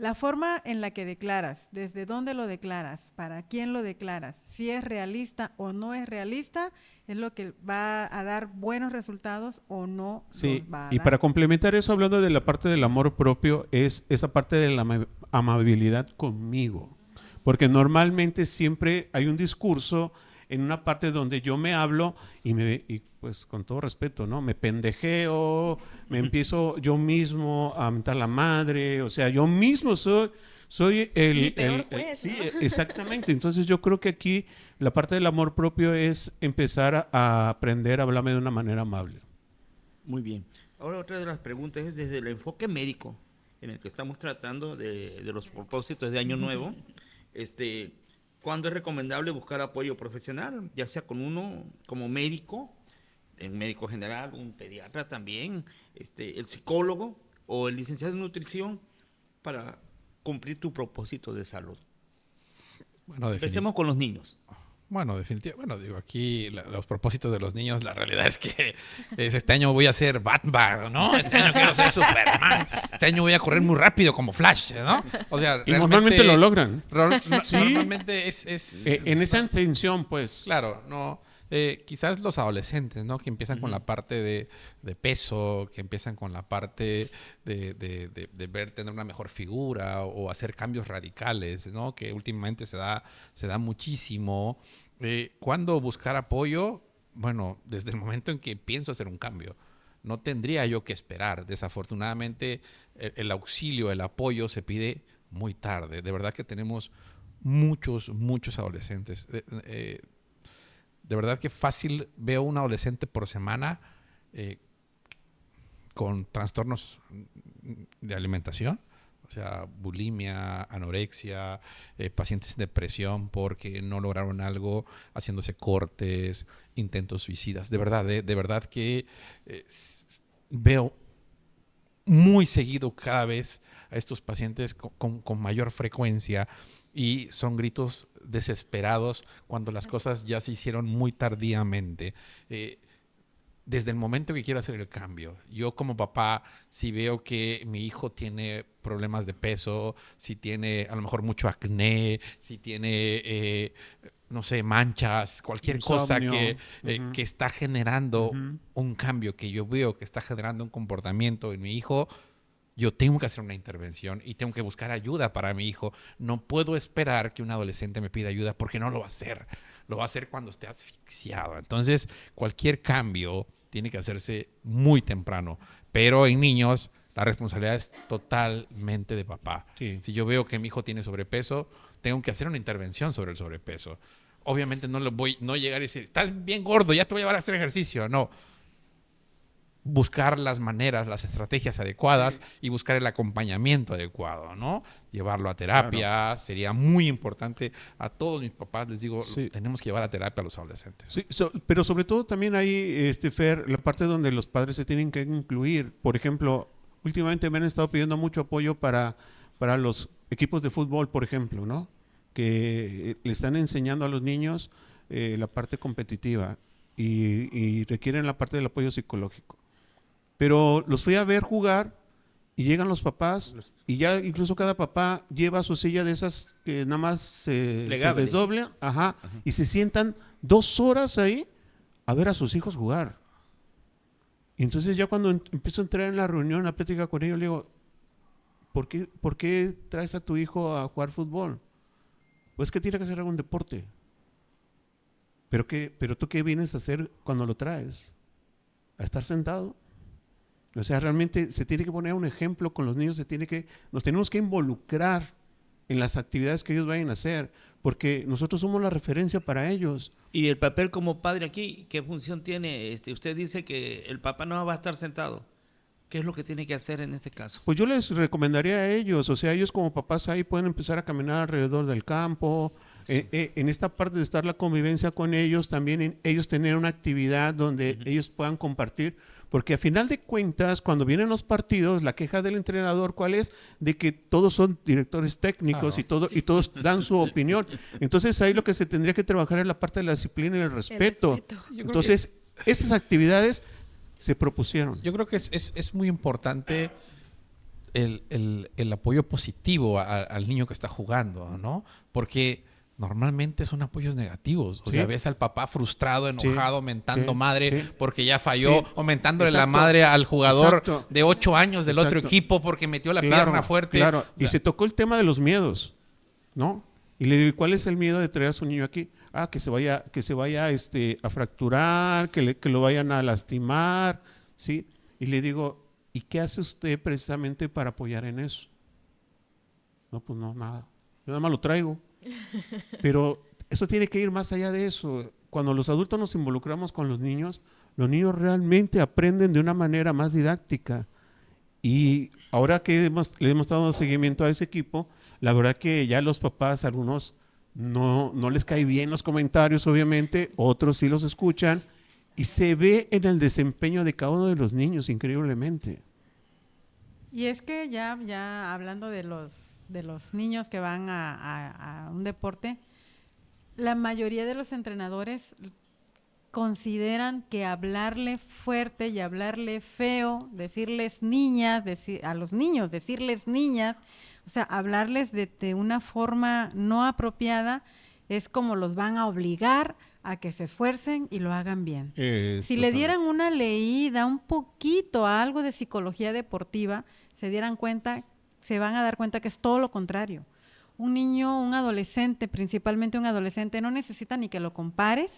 C: La forma en la que declaras, desde dónde lo declaras, para quién lo declaras, si es realista o no es realista, es lo que va a dar buenos resultados o no
B: Sí,
C: los va a
B: y
C: dar.
B: para complementar eso, hablando de la parte del amor propio, es esa parte de la amabilidad conmigo. Porque normalmente siempre hay un discurso en una parte donde yo me hablo y pues con todo respeto, ¿no? Me pendejeo, me empiezo yo mismo a mentar la madre, o sea, yo mismo soy
D: Mi peor juez,
B: sí,
D: ¿no?
B: exactamente. Entonces yo creo que aquí la parte del amor propio es empezar a aprender a hablarme de una manera amable.
E: Muy bien. Ahora otra de las preguntas es desde el enfoque médico en el que estamos tratando de los propósitos de Año Nuevo. ¿Cuándo es recomendable buscar apoyo profesional? Ya sea con uno como médico, un médico general, un pediatra también, el psicólogo o el licenciado en nutrición para cumplir tu propósito de salud.
A: Bueno,
E: Empecemos con los niños.
A: Bueno, definitivamente. Bueno, digo, aquí los propósitos de los niños, la realidad es que este año voy a ser Batman, ¿no? Este año quiero ser Superman. Este año voy a correr muy rápido como Flash, ¿no? O sea,
B: Y normalmente lo logran. Sí.
A: Normalmente es
B: En esa intención, pues.
A: claro, no. Quizás los adolescentes, ¿no? Que empiezan con la parte de peso, que empiezan con la parte de ver tener una mejor figura o hacer cambios radicales, ¿no? Que últimamente se da muchísimo. ¿Cuándo buscar apoyo? Bueno, desde el momento en que pienso hacer un cambio. No tendría yo que esperar. Desafortunadamente, el auxilio, el apoyo se pide muy tarde. De verdad que tenemos muchos adolescentes. De verdad que fácil veo un adolescente por semana con trastornos de alimentación, o sea, bulimia, anorexia, pacientes en depresión porque no lograron algo, haciéndose cortes, intentos suicidas. De verdad que veo muy seguido cada vez a estos pacientes con mayor frecuencia y son gritos desesperados cuando las cosas ya se hicieron muy tardíamente. Desde el momento que quiero hacer el cambio, yo como papá, si veo que mi hijo tiene problemas de peso, si tiene a lo mejor mucho acné, si tiene, no sé, manchas, cualquier cosa
B: Insomnio.
A: que está generando
B: Ujú.
A: un cambio, que yo veo que está generando un comportamiento en mi hijo, yo tengo que hacer una intervención y tengo que buscar ayuda para mi hijo. No puedo esperar que un adolescente me pida ayuda porque no lo va a hacer. Lo va a hacer cuando esté asfixiado. Entonces, cualquier cambio tiene que hacerse muy temprano. Pero en niños, la responsabilidad es totalmente de papá.
B: Sí.
A: Si yo veo que mi hijo tiene sobrepeso, tengo que hacer una intervención sobre el sobrepeso. Obviamente no llegar y decir, estás bien gordo, ya te voy a llevar a hacer ejercicio. No. Buscar las maneras, las estrategias adecuadas y buscar el acompañamiento adecuado, ¿no? Llevarlo a terapia, sería muy importante. A todos mis papás les digo,
B: Sí.
A: tenemos que llevar a terapia a los adolescentes.
B: Sí, pero sobre todo también hay, Fer, la parte donde los padres se tienen que incluir. Por ejemplo, últimamente me han estado pidiendo mucho apoyo para los equipos de fútbol, por ejemplo, ¿no? Que le están enseñando a los niños la parte competitiva y requieren la parte del apoyo psicológico. Pero los fui a ver jugar y llegan los papás y ya incluso cada papá lleva su silla de esas que nada más se
E: Plegables.
B: desdoblan, y se sientan 2 horas ahí a ver a sus hijos jugar. Y entonces ya cuando empiezo a entrar en la reunión, la plática con ellos, le digo, ¿por qué traes a tu hijo a jugar fútbol? Pues que tiene que hacer algún deporte. ¿Pero tú qué vienes a hacer cuando lo traes? ¿A estar sentado? O sea, realmente se tiene que poner un ejemplo con los niños, nos tenemos que involucrar en las actividades que ellos vayan a hacer, porque nosotros somos la referencia para ellos.
E: Y el papel como padre aquí, ¿qué función tiene? Usted dice que el papá no va a estar sentado. ¿Qué es lo que tiene que hacer en este caso?
B: Pues yo les recomendaría a ellos, o sea, ellos como papás ahí pueden empezar a caminar alrededor del campo,
E: Sí.
B: en esta parte de estar la convivencia con ellos, también ellos tener una actividad donde ellos puedan compartir, porque a final de cuentas, cuando vienen los partidos, la queja del entrenador, ¿cuál es? De que todos son directores técnicos
A: Claro.
B: y todos dan su opinión. Entonces ahí lo que se tendría que trabajar es la parte de la disciplina y el respeto.
D: respeto.
A: Yo creo
B: Entonces, esas actividades se propusieron.
A: Yo creo que es muy importante el apoyo positivo al niño que está jugando, ¿no? Porque normalmente son apoyos negativos. O
B: Sí.
A: sea, ves al papá frustrado, enojado, mentando
B: sí,
A: madre
B: sí.
A: porque ya falló,
B: Sí.
A: o mentándole la
B: Exacto.
A: madre al jugador
B: Exacto.
A: de 8 años del otro
B: Exacto.
A: equipo porque metió la pierna fuerte.
B: Claro,
A: O
B: y
A: sea,
B: se tocó el tema de los miedos, ¿no? Y le digo, ¿y cuál es el miedo de traer a su niño aquí? Ah, que se vaya a fracturar, que lo vayan a lastimar, ¿sí? Y le digo, ¿y qué hace usted precisamente para apoyar en eso? No, pues no, nada. Yo nada más lo traigo. Pero eso tiene que ir más allá de eso. Cuando los adultos nos involucramos con los niños realmente aprenden de una manera más didáctica. Y ahora que le hemos dado seguimiento a ese equipo, la verdad que ya los papás, algunos no les cae bien los comentarios, obviamente, otros sí los escuchan, y se ve en el desempeño de cada uno de los niños, increíblemente.
C: Y es que ya hablando de los niños que van a un deporte, la mayoría de los entrenadores consideran que hablarle fuerte y hablarle feo, decirles niñas, a los niños decirles niñas, o sea, hablarles de una forma no apropiada, es como los van a obligar a que se esfuercen y lo hagan bien. Si le dieran una leída un poquito a algo de psicología deportiva, se van a dar cuenta que es todo lo contrario. Un niño, un adolescente, principalmente un adolescente, no necesita ni que lo compares,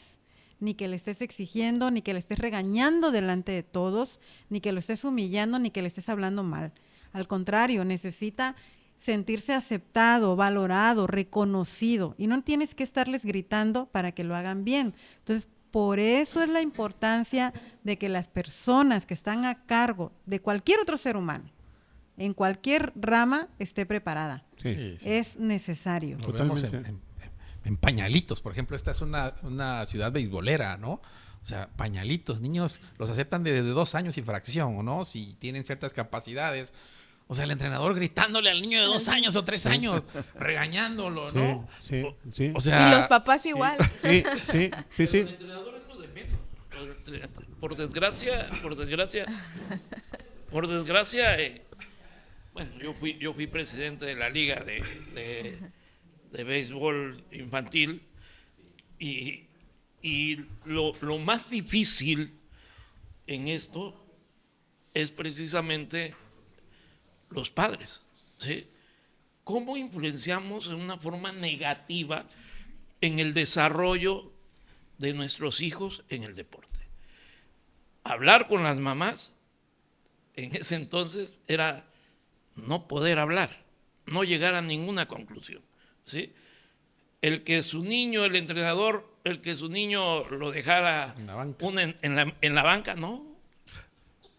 C: ni que le estés exigiendo, ni que le estés regañando delante de todos, ni que lo estés humillando, ni que le estés hablando mal. Al contrario, necesita sentirse aceptado, valorado, reconocido, y no tienes que estarles gritando para que lo hagan bien. Entonces, por eso es la importancia de que las personas que están a cargo de cualquier otro ser humano, en cualquier rama, esté preparada.
B: Sí.
A: sí, sí.
C: Es necesario.
A: Lo vemos
B: Totalmente.
A: en pañalitos, por ejemplo. Esta es una ciudad beisbolera, ¿no? O sea, pañalitos, niños los aceptan desde 2 años y fracción, ¿no? Si tienen ciertas capacidades. O sea, el entrenador gritándole al niño de 2 años o 3 años, regañándolo, ¿no?
B: Sí, sí.
A: O sea,
D: Y los papás igual.
B: Sí.
F: El entrenador es lo de menos. Por desgracia, bueno, yo fui presidente de la liga de béisbol infantil y lo más difícil en esto es precisamente los padres, ¿sí? ¿Cómo influenciamos de una forma negativa en el desarrollo de nuestros hijos en el deporte? Hablar con las mamás en ese entonces era no poder hablar, no llegar a ninguna conclusión, ¿sí? El entrenador lo dejara
A: En la banca.
F: en la banca, no,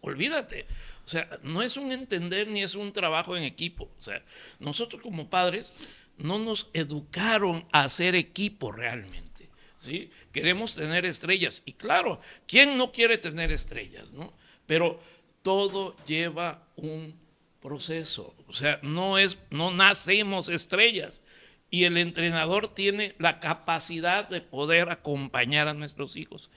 F: olvídate. O sea, no es un entender ni es un trabajo en equipo. O sea, nosotros como padres no nos educaron a hacer equipo realmente, ¿sí? Queremos tener estrellas. Y claro, ¿quién no quiere tener estrellas, no? Pero todo lleva un proceso. O sea, no nacemos estrellas. Y el entrenador tiene la capacidad de poder acompañar a nuestros hijos.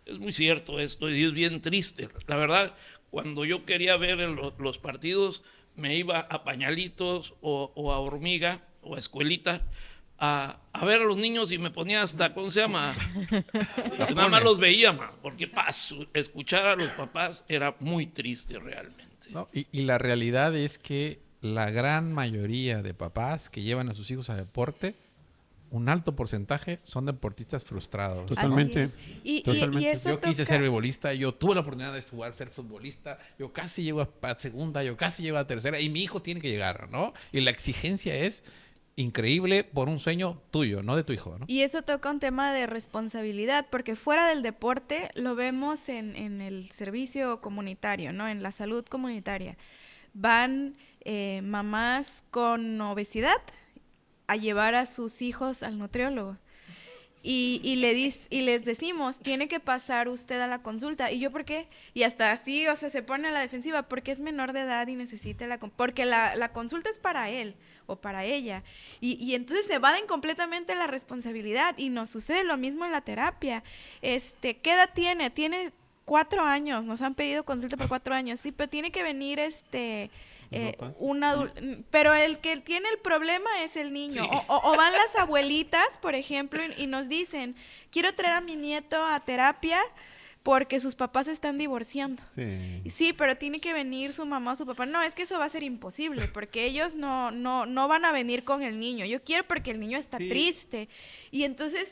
F: Es muy cierto esto y es bien triste. La verdad, cuando yo quería ver los partidos, me iba a Pañalitos o a Hormiga o a Escuelita a ver a los niños y me ponía hasta, ¿cómo se llama? Nada más los veía, porque escuchar a los papás era muy triste realmente.
A: ¿no? Y la realidad es que la gran mayoría de papás que llevan a sus hijos a deporte, un alto porcentaje son deportistas frustrados.
B: Totalmente.
D: Así es. Y
B: Totalmente.
D: eso
A: Yo quise
D: toca-
A: ser beisbolista, yo tuve la oportunidad de ser futbolista, yo casi llego a segunda, yo casi llego a tercera, y mi hijo tiene que llegar, ¿no? Y la exigencia es increíble por un sueño tuyo, no de tu hijo, ¿no?
D: Y eso toca un tema de responsabilidad, porque fuera del deporte lo vemos en el servicio comunitario, ¿no? En la salud comunitaria. Van mamás con obesidad a llevar a sus hijos al nutriólogo. Y les decimos, tiene que pasar usted a la consulta. ¿Y yo por qué? Y hasta así, o sea, se pone a la defensiva, porque es menor de edad y necesita porque la consulta es para él o para ella. Y entonces se evaden completamente la responsabilidad y nos sucede lo mismo en la terapia. ¿Qué edad tiene? Tiene 4 años, nos han pedido consulta por 4 años, sí, pero tiene que venir
B: papás.
D: Pero el que tiene el problema es el niño.
F: Sí.
D: O van las abuelitas, por ejemplo, y nos dicen, quiero traer a mi nieto a terapia porque sus papás se están divorciando.
B: Sí.
D: Sí, pero tiene que venir su mamá o su papá. No, es que eso va a ser imposible, porque ellos no van a venir con el niño. Yo quiero porque el niño está
B: Sí.
D: triste. Y entonces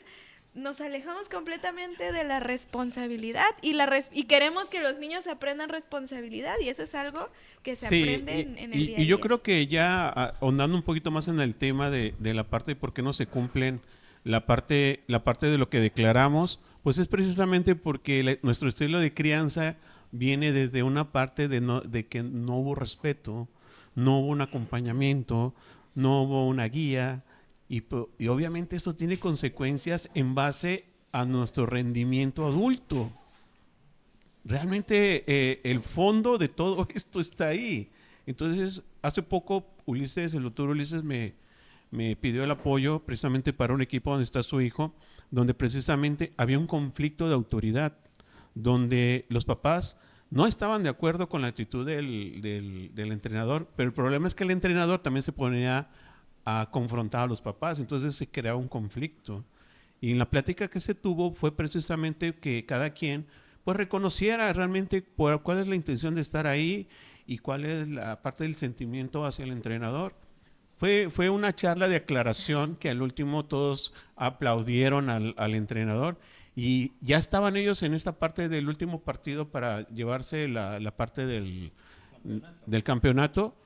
D: nos alejamos completamente de la responsabilidad y queremos que los niños aprendan responsabilidad, y eso es algo que se aprende en el día a
B: y yo
D: día.
B: creo que ya ahondando un poquito más en el tema de la parte de por qué no se cumplen la parte de lo que declaramos, pues es precisamente porque nuestro estilo de crianza viene desde una parte de que no hubo respeto, no hubo un acompañamiento, no hubo una guía, y obviamente eso tiene consecuencias en base a nuestro rendimiento adulto. Realmente el fondo de todo esto está ahí. Entonces, hace poco el doctor Ulises me pidió el apoyo precisamente para un equipo donde está su hijo, donde precisamente había un conflicto de autoridad, donde los papás no estaban de acuerdo con la actitud del entrenador, pero el problema es que el entrenador también se ponía a confrontar a los papás, entonces se creaba un conflicto. Y en la plática que se tuvo fue precisamente que cada quien pues reconociera realmente cuál es la intención de estar ahí y cuál es la parte del sentimiento hacia el entrenador. Fue una charla de aclaración que al último todos aplaudieron al entrenador, y ya estaban ellos en esta parte del último partido para llevarse la parte del campeonato,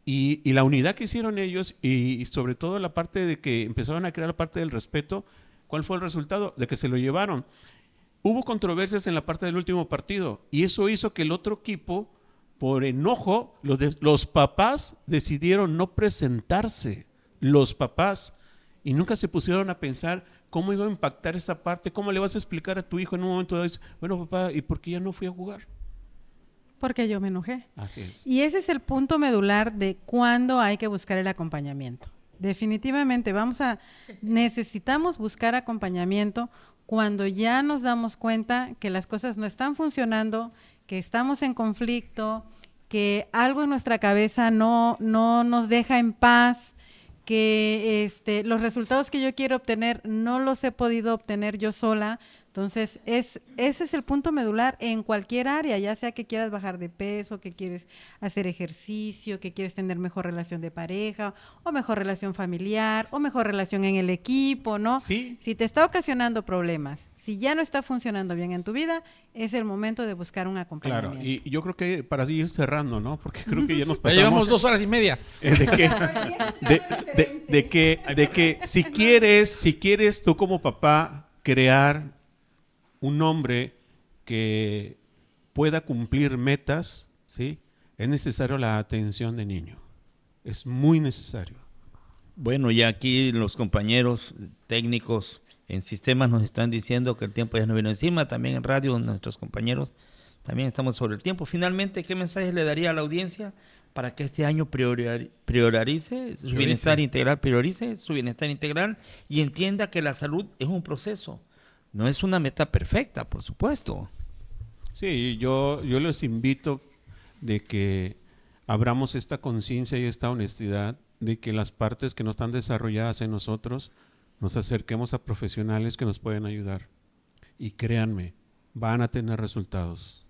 B: y la unidad que hicieron ellos, y sobre todo la parte de que empezaron a crear la parte del respeto. ¿Cuál fue el resultado? De que se lo llevaron. Hubo controversias en la parte del último partido, y eso hizo que el otro equipo, por enojo, los papás decidieron no presentarse, los papás, y nunca se pusieron a pensar cómo iba a impactar esa parte, cómo le vas a explicar a tu hijo en un momento dado, bueno, papá, ¿y por qué ya no fui a jugar?
C: Porque yo me enojé.
B: Así es.
C: Y ese es el punto medular de cuándo hay que buscar el acompañamiento. Definitivamente necesitamos buscar acompañamiento cuando ya nos damos cuenta que las cosas no están funcionando, que estamos en conflicto, que algo en nuestra cabeza no nos deja en paz, que los resultados que yo quiero obtener no los he podido obtener yo sola. Entonces, ese es el punto medular en cualquier área, ya sea que quieras bajar de peso, que quieres hacer ejercicio, que quieres tener mejor relación de pareja, o mejor relación familiar, o mejor relación en el equipo, ¿no?
B: Sí.
C: Si te está ocasionando problemas, si ya no está funcionando bien en tu vida, es el momento de buscar un acompañamiento.
B: Claro, y yo creo que para ir cerrando, ¿no? Porque creo que ya nos
A: Ya
B: pasamos.
A: llevamos 2 horas y media.
B: De que si quieres tú como papá crear un hombre que pueda cumplir metas, ¿sí? Es necesario la atención de niño. Es muy necesario.
E: Bueno, ya aquí los compañeros técnicos en sistemas nos están diciendo que el tiempo ya nos vino encima. También en radio nuestros compañeros también estamos sobre el tiempo. Finalmente, ¿qué mensajes le daría a la audiencia para que este año priorice su bienestar integral y entienda que la salud es un proceso? No es una meta perfecta, por supuesto.
B: Sí, yo les invito de que abramos esta conciencia y esta honestidad de que las partes que no están desarrolladas en nosotros, nos acerquemos a profesionales que nos pueden ayudar. Y créanme, van a tener resultados.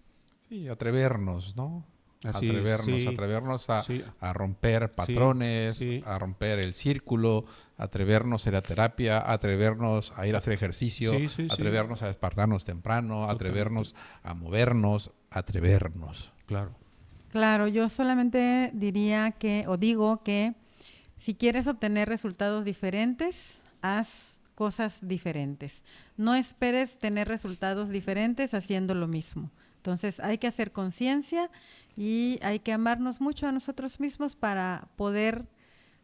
A: Sí, atrevernos, ¿no?
B: Así es, sí.
A: Atrevernos
B: Sí.
A: a romper patrones,
B: sí.
A: a romper el círculo, atrevernos a ir a terapia, atrevernos a ir a hacer ejercicio,
B: Sí.
A: atrevernos a despertarnos temprano, atrevernos a movernos, atrevernos.
B: Claro.
C: Claro, yo solamente diría digo que si quieres obtener resultados diferentes, haz cosas diferentes. No esperes tener resultados diferentes haciendo lo mismo. Entonces hay que hacer conciencia y hay que amarnos mucho a nosotros mismos para poder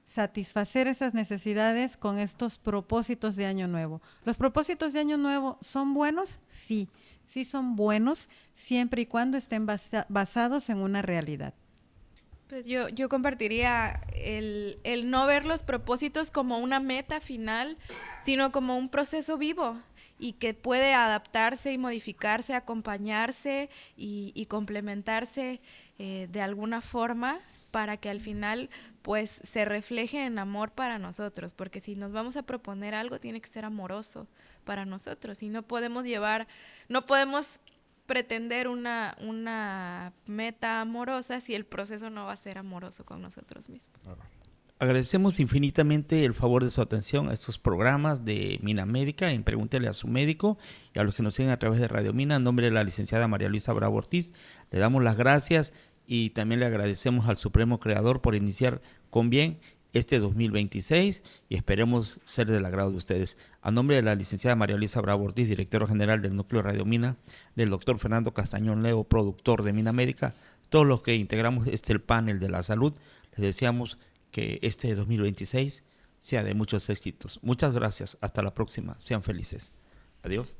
C: satisfacer esas necesidades con estos propósitos de Año Nuevo. ¿Los propósitos de Año Nuevo son buenos? Sí son buenos, siempre y cuando estén basados en una realidad.
D: Pues yo compartiría el no ver los propósitos como una meta final, sino como un proceso vivo y que puede adaptarse y modificarse, acompañarse y complementarse de alguna forma para que al final pues se refleje en amor para nosotros, porque si nos vamos a proponer algo tiene que ser amoroso para nosotros y no podemos pretender una meta amorosa si el proceso no va a ser amoroso con nosotros mismos.
E: Agradecemos infinitamente el favor de su atención a estos programas de Mina Médica en Pregúntele a su médico, y a los que nos siguen a través de Radio Mina. En nombre de la licenciada María Luisa Bravo Ortiz, le damos las gracias y también le agradecemos al Supremo Creador por iniciar con bien este 2026 y esperemos ser del agrado de ustedes. A nombre de la licenciada María Luisa Bravo Ortiz, directora general del Núcleo Radio Mina, del doctor Fernando Castañón Leo, productor de Mina Médica, todos los que integramos el panel de la salud, les deseamos que este 2026 sea de muchos éxitos. Muchas gracias. Hasta la próxima. Sean felices. Adiós.